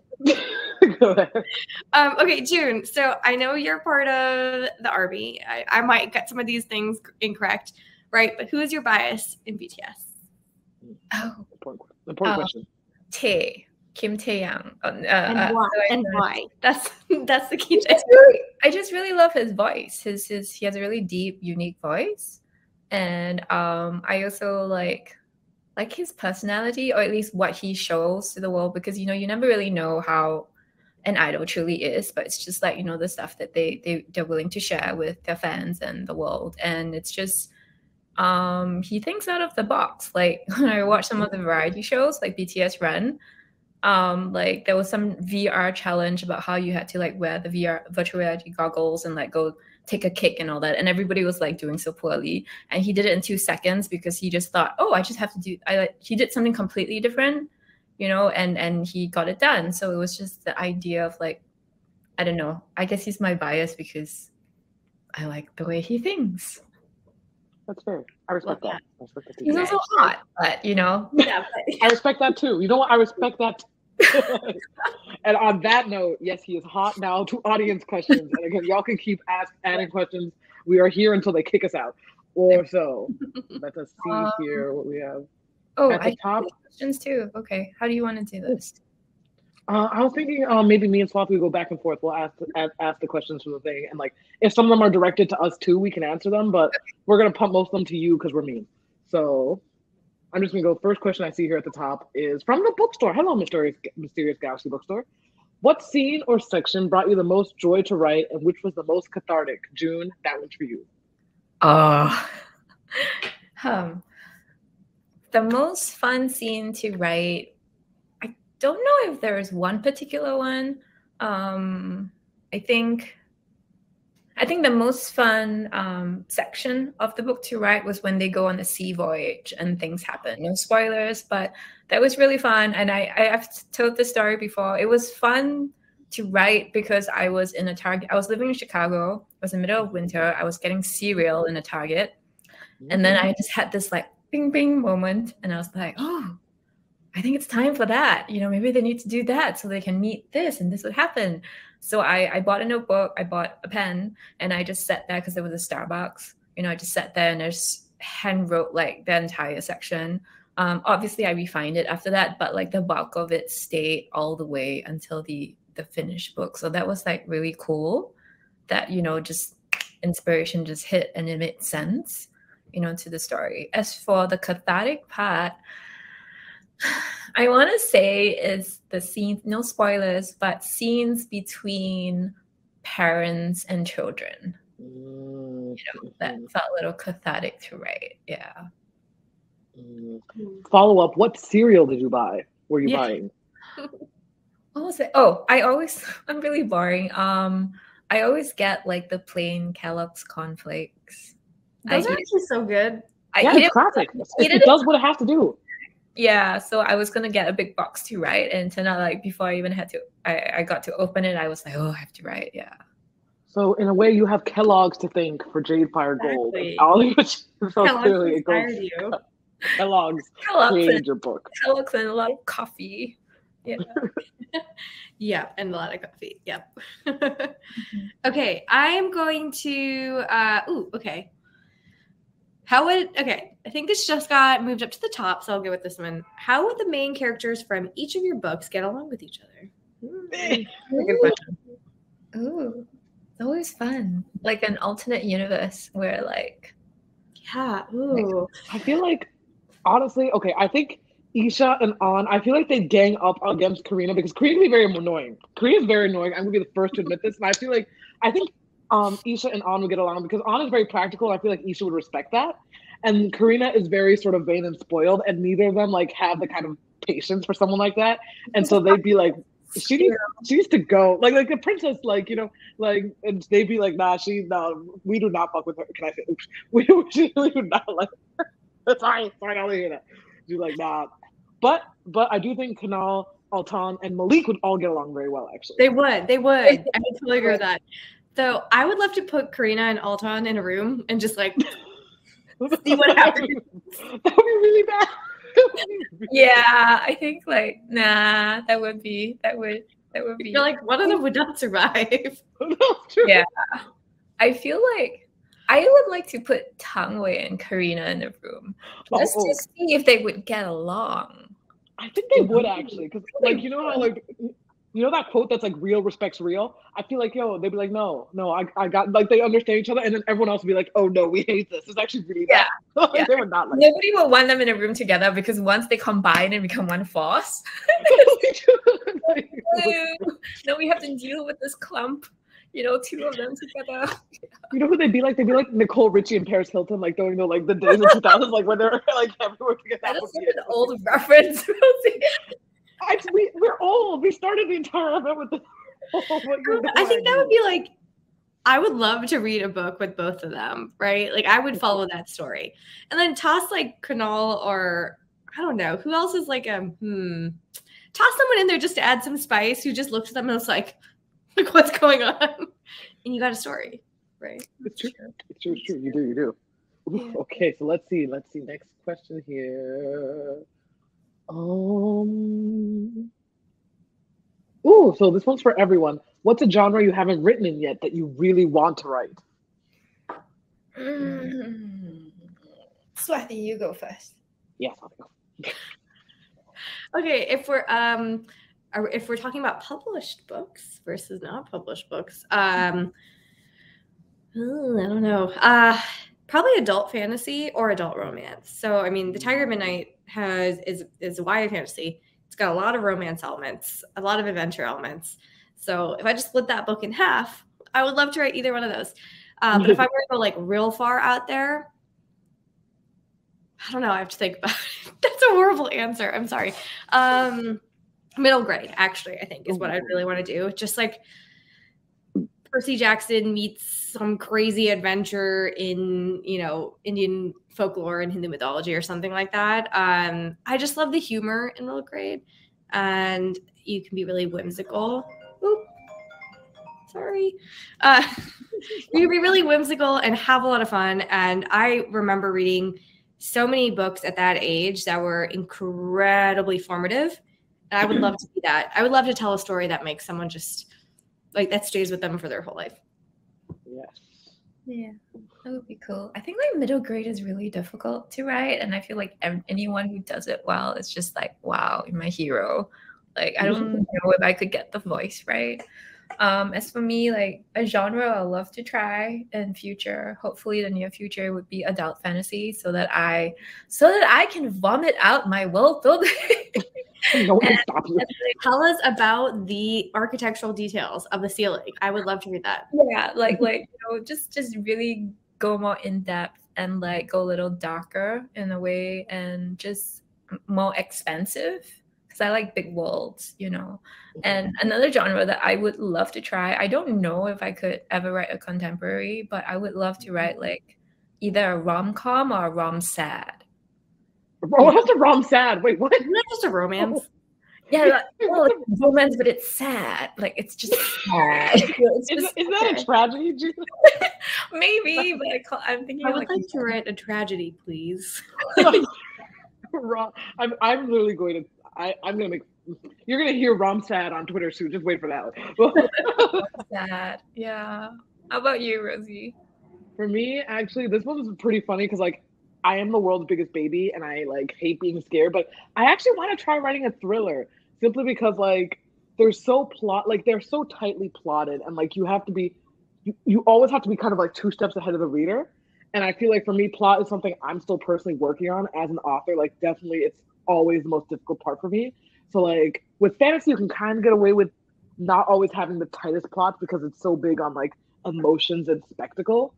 Go ahead. Okay, June. So I know you're part of the Army. I might get some of these things incorrect, right? But who is your bias in BTS? Oh, important question. Kim Tae-young. And why? And why? That's the key thing. I just really love his voice. He has a really deep, unique voice, and I also like his personality, or at least what he shows to the world, because, you know, you never really know how an idol truly is, but it's just like, you know, the stuff that they're willing to share with their fans and the world. And it's just he thinks out of the box. Like when I watch some of the variety shows like BTS Run, like there was some VR challenge about how you had to like wear the VR virtual reality goggles and like go take a kick and all that, and everybody was like doing so poorly, and he did it in 2 seconds because he just thought, oh, I just have to do he did something completely different, you know, and he got it done. So it was just the idea of like, I don't know, I guess he's my bias because I like the way he thinks. That's fair. I respect that. He's also hot, but you know. Yeah, I respect that too. You know what? I respect that. And on that note, yes, he is hot. Now to audience questions. And again, y'all can keep adding questions. We are here until they kick us out. Or so. Let us see here what we have. Oh, at the top. Questions too. Okay. How do you want to do this? I was thinking maybe me and Swati will go back and forth. We'll ask the questions from the thing, and like if some of them are directed to us too, we can answer them. But we're gonna pump most of them to you because we're mean. So I'm just gonna go. First question I see here at the top is from the bookstore. Hello, mysterious Galaxy Bookstore. What scene or section brought you the most joy to write, and which was the most cathartic? June, that one's for you. The most fun scene to write. Don't know if there is one particular one. I think the most fun section of the book to write was when they go on the sea voyage and things happen. No spoilers, but that was really fun. And I've told the story before. It was fun to write because I was in a Target. I was living in Chicago. It was in the middle of winter. I was getting cereal in a Target. And then I just had this like bing bing moment. And I was like, oh, I think it's time for that. You know, maybe they need to do that so they can meet this and this would happen. So I bought a notebook, I bought a pen, and I just sat there because there was a Starbucks. You know, I just sat there and I just hand wrote like the entire section. Obviously, I refined it after that, but like the bulk of it stayed all the way until the finished book. So that was like really cool that, you know, just inspiration just hit and it made sense, you know, to the story. As for the cathartic part, I want to say is the scenes, no spoilers, but scenes between parents and children. You know, that felt a little cathartic to write. Yeah. Follow up, what cereal did you buy? Were you buying? What was it? Oh, I'm really boring. I always get like the plain Kellogg's cornflakes. Those are actually so good. It's classic. It does what it has to do. Yeah, so I was gonna get a big box to write, and turned out like before I even had to, I got to open it, I was like, oh, I have to write. Yeah. So in a way, you have Kellogg's to thank for Jade Fire Gold. Kellogg's clearly it goes. You. Kellogg's created your book. Kellogg's and a lot of coffee. Yeah. Yeah, and a lot of coffee. Yep. Okay, I'm going to okay. I think this just got moved up to the top, so I'll go with this one. How would the main characters from each of your books get along with each other? Good question. Ooh, it's always fun. Like an alternate universe where like I feel like honestly, okay, I think Isha and An, I feel like they gang up against Karina because Karina can be very annoying. Karina's very annoying. I'm gonna be the first to admit this, and I think Isha and An would get along because An is very practical. I feel like Isha would respect that, and Karina is very sort of vain and spoiled, and neither of them like have the kind of patience for someone like that, and so they'd be like, she needs to go, like the princess, like, you know, like, and they'd be like, we do not fuck with her. Can I say, oops, we do not like her. Sorry, I don't hear that. Do like nah, but I do think Kunal, Altan, and Malik would all get along very well. Actually, they would. I totally agree with that. So I would love to put Karina and Altan in a room and just like see what happens. That would be really bad. Yeah, I think like that would be. You're like, one of them would not survive. Yeah, I feel like I would like to put Tangwei and Karina in the room just to see if they would get along. I think they would actually, because like you know how like you know that quote that's like real respects real. I feel like they'd be like no, I got, like they understand each other, and then everyone else would be like, oh no, we hate this. It's actually really bad. Yeah. They would not like. Nobody would want them in a room together because once they combine and become one force, no, we have to deal with this clump. You know, two of them together. You know who they'd be like? They'd be like Nicole Richie and Paris Hilton, like during the days of 2000s, like when they're like everywhere together. That is an old reference. We're old. We started the entire event with the. I think that would be like, I would love to read a book with both of them, right? Like I would follow that story, and then toss like Kunal or I don't know who else is like toss someone in there just to add some spice. Who just looked at them and was like what's going on, and you got a story, right? It's true. You do. Yeah. Okay, so let's see. Next question here. So this one's for everyone. What's a genre you haven't written in yet that you really want to write? Swati, you go first. Yes, I'll go. Okay, if we're talking about published books versus not published books, I don't know. Probably adult fantasy or adult romance. So, I mean, The Tiger at Midnight is a YA fantasy. It's got a lot of romance elements, a lot of adventure elements. So, if I just split that book in half, I would love to write either one of those. But if I were to go like real far out there, I don't know. I have to think about it. That's a horrible answer. I'm sorry. Middle grade, actually, I think is what I really want to do. Just like Percy Jackson meets some crazy adventure in, Indian folklore and Hindu mythology or something like that. I just love the humor in middle grade, and you can be really whimsical. Oop. Sorry. You can be really whimsical and have a lot of fun. And I remember reading so many books at that age that were incredibly formative. And I would love to be that. I would love to tell a story that makes someone just like that stays with them for their whole life. Yes. Yeah, that would be cool. I think like middle grade is really difficult to write, and I feel like anyone who does it well is just like, wow, you're my hero. Like I don't know if I could get the voice right. As for me, like a genre I love to try in future, hopefully the near future, would be adult fantasy, so that I can vomit out my will building. No one can stop you. Tell us about the architectural details of the ceiling. I would love to read that. Yeah, like just really go more in depth and like go a little darker in a way, and just more expensive. I like big worlds, And another genre that I would love to try, I don't know if I could ever write a contemporary, but I would love to write like either a rom-com or a rom-sad. What's a rom-sad? Wait, what? Isn't that just a romance? Yeah, it's romance, but it's sad. Like it's just sad. Is that a tragedy? Maybe, but I'm thinking. I would like to write a tragedy, please. I'm literally going to. I'm gonna make You're gonna hear Ramsad on Twitter soon. Just wait for that. Sad. Yeah. How about you, Rosie? For me, actually, this one was pretty funny because like I am the world's biggest baby and I like hate being scared, but I actually want to try writing a thriller simply because like they're so they're so tightly plotted and like you have to be you always have to be kind of like 2 steps ahead of the reader. And I feel like for me, plot is something I'm still personally working on as an author. Like definitely it's always the most difficult part for me. So like with fantasy, you can kind of get away with not always having the tightest plots because it's so big on like emotions and spectacle.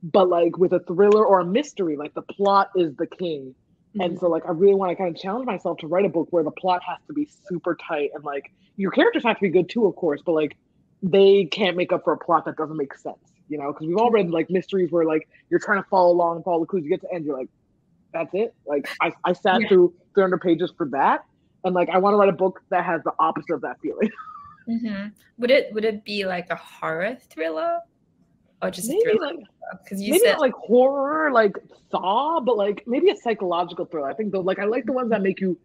But like with a thriller or a mystery, like the plot is the king. And so like I really want to kind of challenge myself to write a book where the plot has to be super tight and like your characters have to be good too, of course, but like they can't make up for a plot that doesn't make sense, you know? Because we've all read like mysteries where like you're trying to follow along and follow the clues, you get to end, you're like, that's it. Like I sat through 300 pages for that, and like I want to write a book that has the opposite of that feeling. Would it be like a horror thriller, or just maybe a thriller? Because you maybe said not like horror, like Saw, but like maybe a psychological thriller. I think though, like I like the ones that make you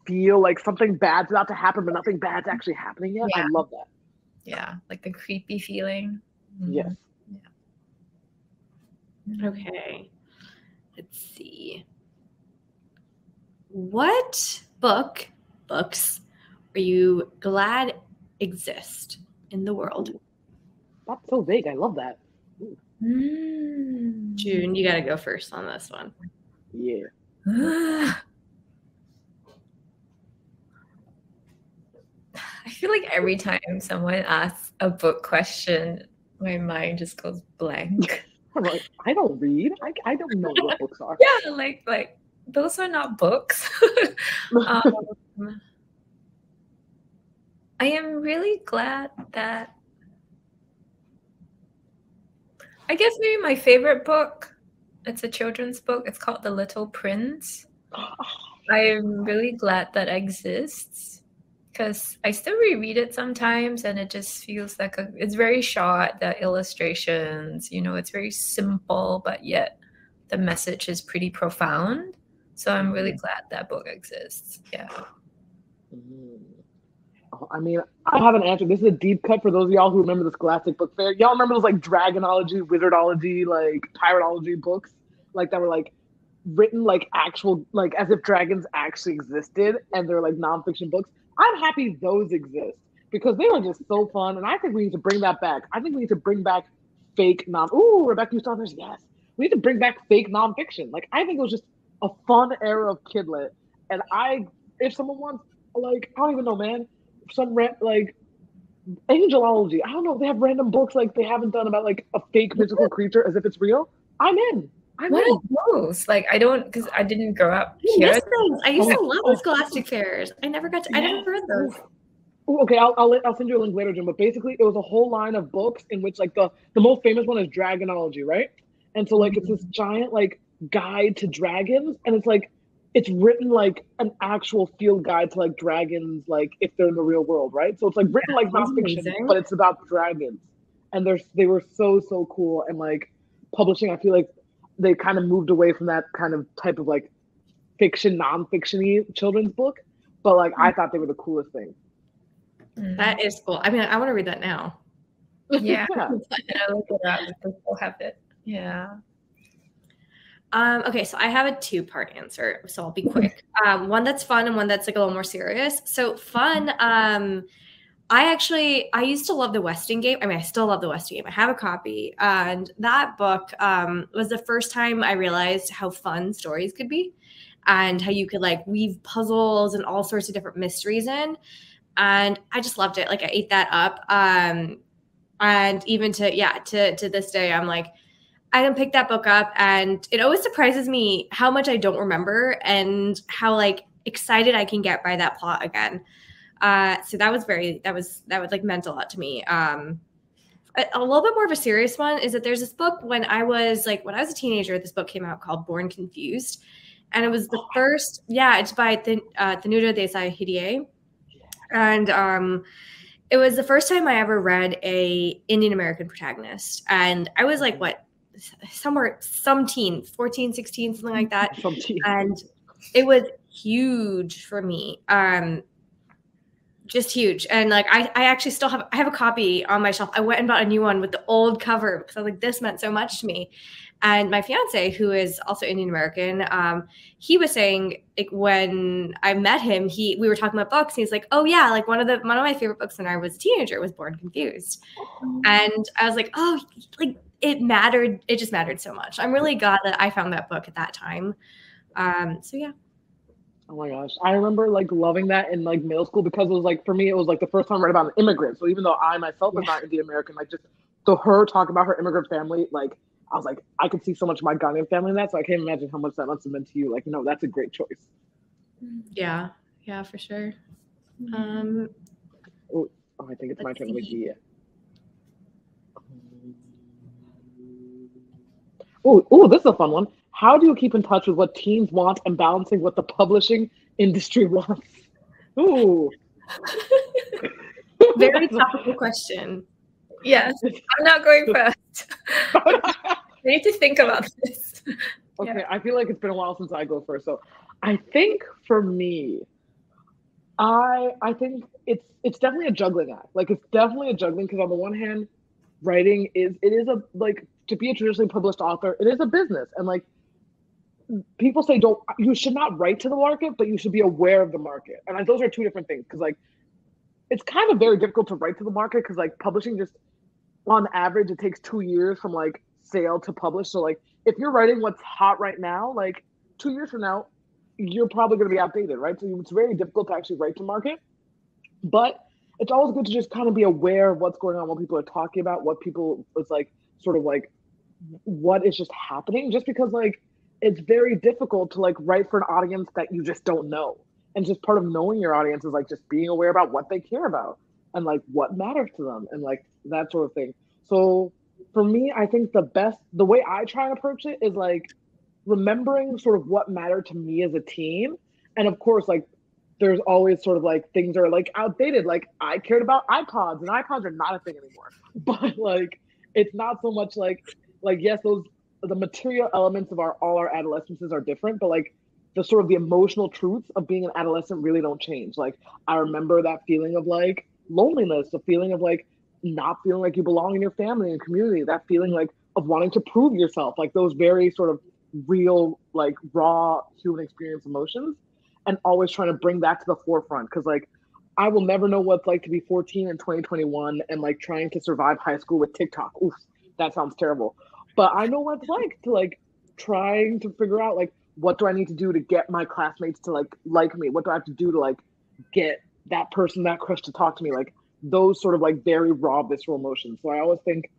feel like something bad's about to happen, but nothing bad's actually happening yet. I love that. Yeah, like the creepy feeling. Yes. Yeah. Okay. Let's see. What books are you glad exist in the world? That's so vague. I love that. June, you got to go first on this one. Yeah. I feel like every time someone asks a book question, my mind just goes blank. I'm like, I don't read. I don't know what books are. Yeah, like those are not books. I am really glad that I guess maybe my favorite book, it's a children's book. It's called The Little Prince. I'm really glad that exists because I still reread it sometimes and it just feels like it's very short, the illustrations, you know, it's very simple, but yet the message is pretty profound. So I'm really glad that book exists. Yeah. I mean, I have an answer. This is a deep cut for those of y'all who remember the Scholastic Book Fair. Y'all remember those like Dragonology, Wizardology, like Piratology books, like that were like written like actual, like as if dragons actually existed, and they're like nonfiction books. I'm happy those exist because they were just so fun, and I think we need to bring that back. I think we need to bring back fake Rebecca Ustalters, yes. We need to bring back fake nonfiction. Like I think it was just a fun era of kidlit, and if someone wants, like I don't even know, man. Some like angelology. I don't know. They have random books like they haven't done about like a fake mythical creature as if it's real. I'm in. What are those? Like I don't, because I didn't grow up here. I used to love the Scholastic Fairs. I never read those. Okay, I'll send you a link later, Jim. But basically, it was a whole line of books in which like the most famous one is Dragonology, right? And so like it's this giant like guide to dragons, and it's written like an actual field guide to like dragons, like if they're in the real world, right? So it's like written like nonfiction, but it's about dragons, and they were so cool. And like publishing, I feel like they kind of moved away from that kind of type of like fiction, nonfiction-y children's book, but like I thought they were the coolest thing. That is cool. I mean, I want to read that now. Yeah, I look it up. People have it. Yeah. Okay, so I have a 2-part answer, so I'll be quick. One that's fun and one that's like a little more serious. So fun, I used to love The Westing Game. I mean, I still love The Westing Game. I have a copy, and that book was the first time I realized how fun stories could be and how you could like weave puzzles and all sorts of different mysteries in. And I just loved it. Like I ate that up. And even to this day, I'm like, I can pick that book up, and it always surprises me how much I don't remember and how like excited I can get by that plot again. So that was like meant a lot to me. A little bit more of a serious one is that there's this book when I was a teenager, this book came out called Born Confused. And it was the first, it's by Thanuta Desai-Hidie. And it was the first time I ever read a Indian American protagonist. And I was like, some teen, 14, 16, something like that. And it was huge for me. just huge. And like, I actually still have, I have a copy on my shelf. I went and bought a new one with the old cover because I was like, this meant so much to me. And my fiance, who is also Indian American, he was saying, like, when I met him, we were talking about books. And he's like, oh yeah, like one of my favorite books when I was a teenager was Born Confused. And I was like, oh, like it mattered. It just mattered so much. I'm really glad that I found that book at that time. So yeah. Oh my gosh. I remember like loving that in like middle school because it was like, for me, it was like the first time I read about an immigrant. So even though I myself was not Indian American, like just her talking about her immigrant family, like I was like, I could see so much of my Ghanaian family in that. So I can't imagine how much that must have meant to you. Like, no, that's a great choice. Yeah. Yeah, for sure. I think it's my turn. Let me see it. Oh, this is a fun one. How do you keep in touch with what teens want and balancing what the publishing industry wants? Ooh. Very topical question. Yes, I'm not going first. I need to think about this. Okay, yeah. I feel like it's been a while since I go first. So I think for me, I think it's definitely a juggling act. Like it's definitely a juggling because on the one hand, writing is a like to be a traditionally published author, it is a business. And like people say you should not write to the market, but you should be aware of the market. And those are two different things because like it's kind of very difficult to write to the market because like publishing just on average it takes 2 years from like sale to publish. So like if you're writing what's hot right now, like 2 years from now, you're probably going to be outdated, right? So it's very difficult to actually write to market. But it's always good to just kind of be aware of what's going on, what people are talking about, what people is like sort of like what is just happening, just because like it's very difficult to like write for an audience that you just don't know. And just part of knowing your audience is like just being aware about what they care about and like what matters to them and like that sort of thing. So for me, I think the way I try and approach it is like remembering sort of what mattered to me as a teen. And of course, like there's always sort of like things that are like outdated. Like I cared about iPods and iPods are not a thing anymore. But like it's not so much like yes, the material elements of all our adolescences are different, but like the sort of the emotional truths of being an adolescent really don't change. Like I remember that feeling of like loneliness, the feeling of like not feeling like you belong in your family and community, that feeling like of wanting to prove yourself, like those very sort of real, like raw human experience emotions, and always trying to bring that to the forefront. Cause like I will never know what it's like to be 14 in 2021 and like trying to survive high school with TikTok. Oof, that sounds terrible. But I know what it's like to like trying to figure out like what do I need to do to get my classmates to like me? What do I have to do to like get that person, that crush to talk to me? Like those sort of like very raw visceral emotions. So I always think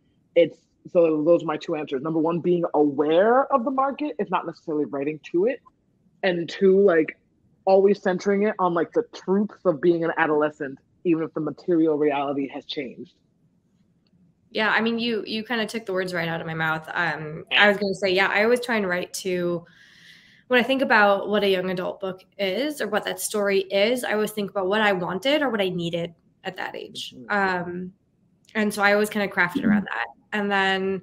so those are my two answers. Number one, being aware of the market, if not necessarily writing to it. And two, like always centering it on like the truths of being an adolescent, even if the material reality has changed. Yeah, I mean, you kind of took the words right out of my mouth. I was going to say, yeah, I always try and write to, when I think about what a young adult book is or what that story is, I always think about what I wanted or what I needed at that age. And so I always kind of crafted around that. And then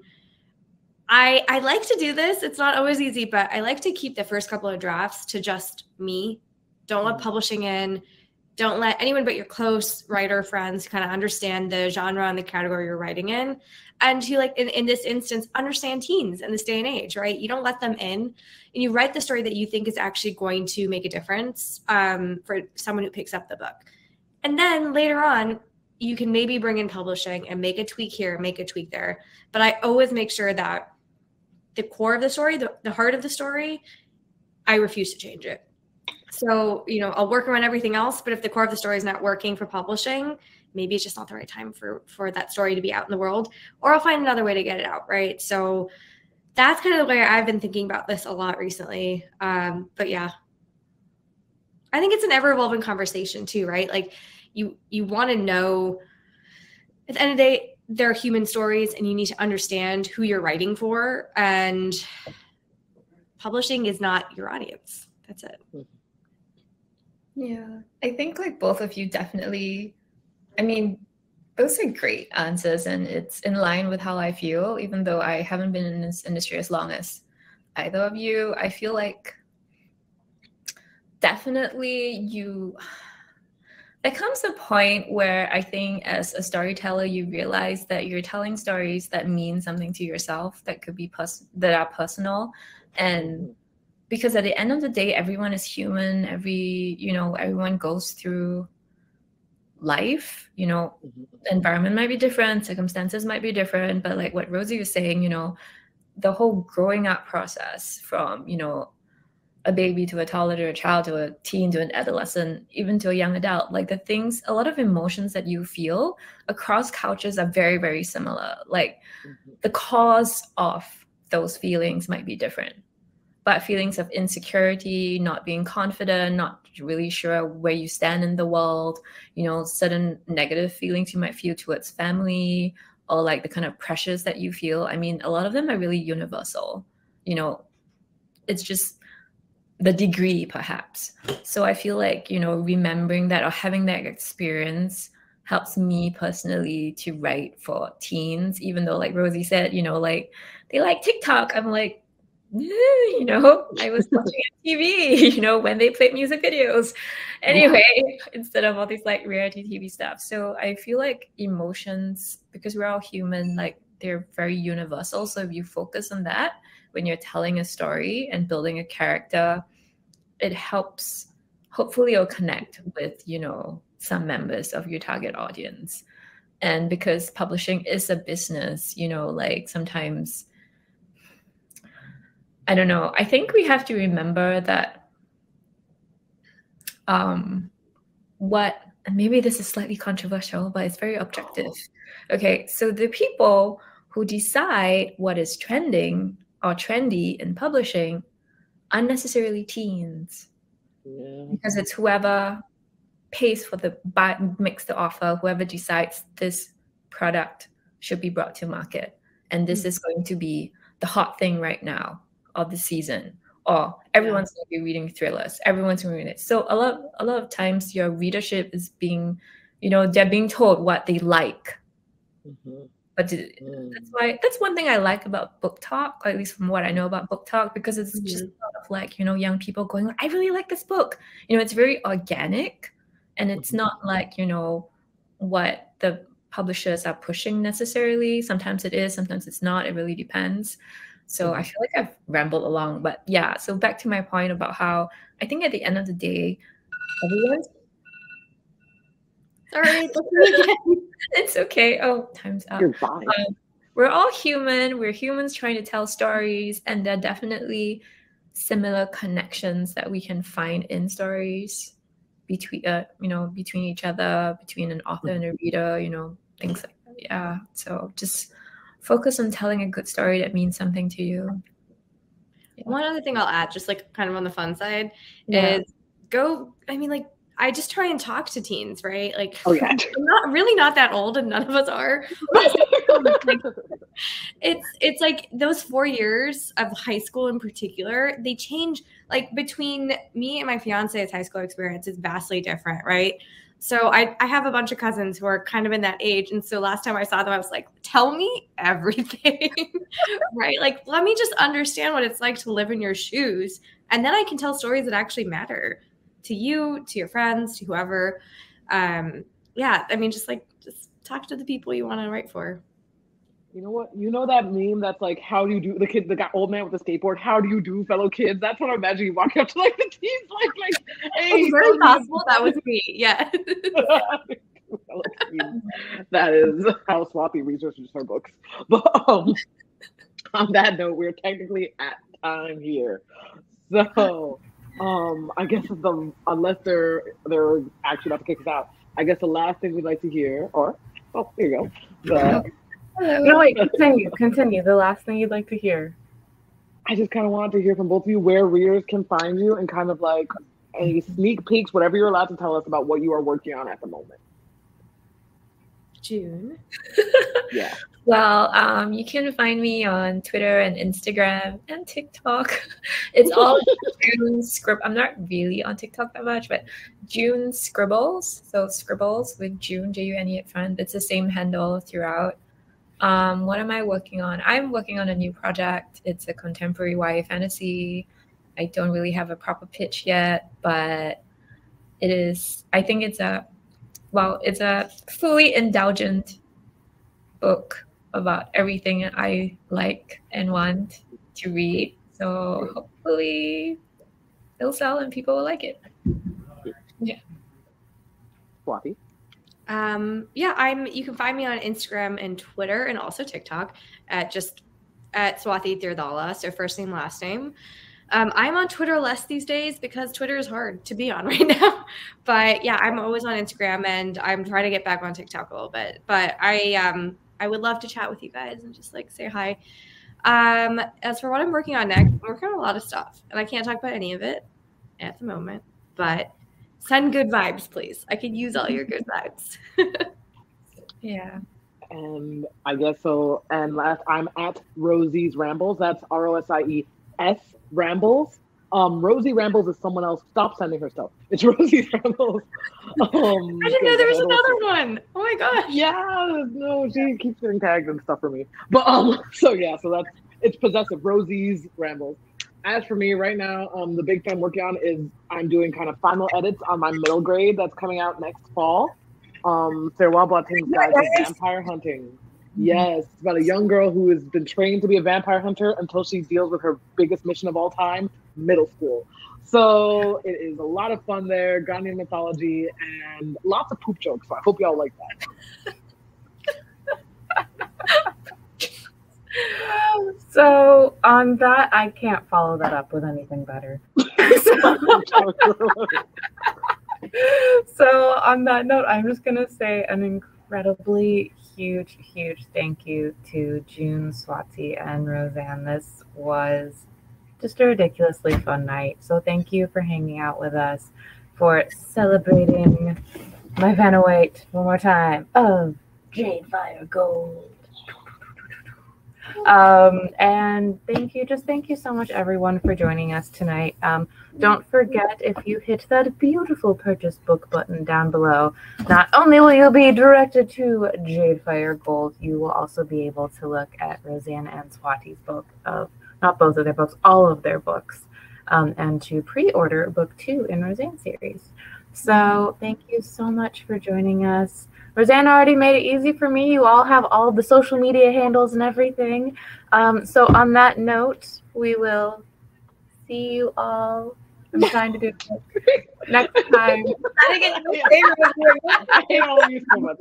I like to do this. It's not always easy, but I like to keep the first couple of drafts to just me. Don't let publishing in. Don't let anyone but your close writer friends kind of understand the genre and the category you're writing in. And to like, in this instance, understand teens in this day and age, right? You don't let them in and you write the story that you think is actually going to make a difference for someone who picks up the book. And then later on, you can maybe bring in publishing and make a tweak here, make a tweak there. But I always make sure that the core of the story, the heart of the story, I refuse to change it. So, you know, I'll work around everything else, but if the core of the story is not working for publishing, maybe it's just not the right time for that story to be out in the world, or I'll find another way to get it out, right? So that's kind of the way I've been thinking about this a lot recently. But yeah, I think it's an ever-evolving conversation too, right? Like you want to know, at the end of the day, they're human stories and you need to understand who you're writing for, and publishing is not your audience. That's it. Yeah, I think like both of you definitely, I mean, those are great answers and it's in line with how I feel, even though I haven't been in this industry as long as either of you. I feel like definitely there comes a point where I think as a storyteller, you realize that you're telling stories that mean something to yourself, that could be that are personal. And because at the end of the day, everyone is human. Everyone goes through life, the environment might be different, circumstances might be different, but like what Rosie was saying, the whole growing up process from, a baby to a toddler to a child to a teen to an adolescent, even to a young adult, like a lot of emotions that you feel across cultures are very, very similar. Like the cause of those feelings might be different, but feelings of insecurity, not being confident, not really sure where you stand in the world, certain negative feelings you might feel towards family, or like the kind of pressures that you feel. I mean, a lot of them are really universal. It's just the degree, perhaps. So I feel like, remembering that or having that experience helps me personally to write for teens, even though, like Rosie said, like they like TikTok. I'm like, I was watching TV, when they played music videos. Anyway, instead of all these like reality TV stuff. So I feel like emotions, because we're all human, like they're very universal. So if you focus on that when you're telling a story and building a character, it helps, hopefully you'll connect with, some members of your target audience. And because publishing is a business, like sometimes, I don't know, I think we have to remember that and maybe this is slightly controversial, but it's very objective. Okay, so the people who decide what is trending or trendy in publishing aren't necessarily teens. Because it's whoever pays for makes the offer, whoever decides this product should be brought to market. And this is going to be the hot thing right now of the season. Or everyone's going to be reading thrillers. Everyone's going to read it. So a lot of times your readership is being, they're being told what they like. But that's one thing I like about Book Talk, or at least from what I know about Book Talk, because it's just a lot of like, young people going, I really like this book. It's very organic, and it's not like, what the publishers are pushing necessarily. Sometimes it is, sometimes it's not. It really depends. So I feel like I've rambled along, but yeah. So back to my point about how I think at the end of the day, everyone's sorry, it's okay. Oh, time's up. You're fine. We're all human. We're humans trying to tell stories, and there are definitely similar connections that we can find in stories between, between each other, between an author and a reader, things like that. Yeah. So just focus on telling a good story that means something to you. Yeah. One other thing I'll add, just like kind of on the fun side, is I just try and talk to teens, right? Like, I'm not that old, and none of us are. It's like those 4 years of high school in particular, they change. Like between me and my fiance's high school experience is vastly different, right? So I have a bunch of cousins who are kind of in that age. And so last time I saw them, I was like, tell me everything, right? Like, let me just understand what it's like to live in your shoes. And then I can tell stories that actually matter to you, to your friends, to whoever. Just talk to the people you want to write for. You know what? You know that meme that's like, how do you do, the old man with the skateboard, how do you do, fellow kids? That's what I imagine you walking up to like the teens, like, hey. It's very possible that was me, yeah. That is how Swati researches her books. But on that note, we're technically at time here. So I guess unless they're actually about to kick us out, I guess the last thing we'd like to hear, here you go. No, wait, continue. The last thing you'd like to hear. I just kind of wanted to hear from both of you where readers can find you, and kind of like any sneak peeks, whatever you're allowed to tell us about what you are working on at the moment. June. Yeah. Well, you can find me on Twitter and Instagram and TikTok. It's all June Scribble. I'm not really on TikTok that much, but June Scribbles. So Scribbles with June, June at front. It's the same handle throughout. What am I working on? I'm working on a new project. It's a contemporary YA fantasy. I don't really have a proper pitch yet, but it is. I think it's a well, it's a fully indulgent book about everything I like and want to read. So hopefully it'll sell and people will like it. Yeah. Swati? You can find me on Instagram and Twitter and also TikTok at Swati Teerdhala, so first name, last name. I'm on Twitter less these days because Twitter is hard to be on right now. But yeah, I'm always on Instagram and I'm trying to get back on TikTok a little bit. But I would love to chat with you guys and just like say hi. As for what I'm working on next, I'm working on a lot of stuff and I can't talk about any of it at the moment, but send good vibes, please. I could use all your good vibes. Yeah. And I guess so. And last, I'm at Rosie's Rambles. That's ROSIES Rambles. Rosie Rambles is someone else. Stop sending her stuff. It's Rosie's Rambles. I didn't know there was another one. Oh my gosh. Yeah, no, she keeps getting tagged and stuff for me. But so it's possessive. Rosie's Rambles. As for me right now, the big thing I'm working on is I'm doing kind of final edits on my middle grade that's coming out next fall. Farewell Blotting's Guide to Vampire Hunting. Yes, it's about a young girl who has been trained to be a vampire hunter until she deals with her biggest mission of all time, middle school. So it is a lot of fun there, Ghanaian mythology, and lots of poop jokes. So I hope y'all like that. So on that, I can't follow that up with anything better. So on that note, I'm just going to say an incredibly huge thank you to June, Swati, and Roseanne. This was just a ridiculously fun night. So thank you for hanging out with us, for celebrating my Vanna White one more time of Jade Fire Gold. And thank you so much, everyone, for joining us tonight. Don't forget, if you hit that beautiful purchase book button down below, not only will you be directed to Jade Fire Gold, you will also be able to look at Roseanne and Swati's book of, not both of their books, all of their books, and to pre-order book 2 in Roseanne series. So thank you so much for joining us. Roseanne already made it easy for me. You all have all the social media handles and everything. So on that note, we will see you all. I'm trying to do it next time. I hate all of you so much.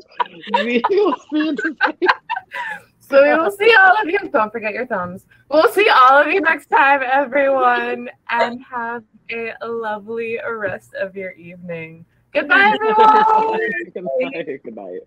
So we will see all of you. Don't forget your thumbs. We'll see all of you next time, everyone, and have a lovely rest of your evening. Goodbye, everyone. Good night.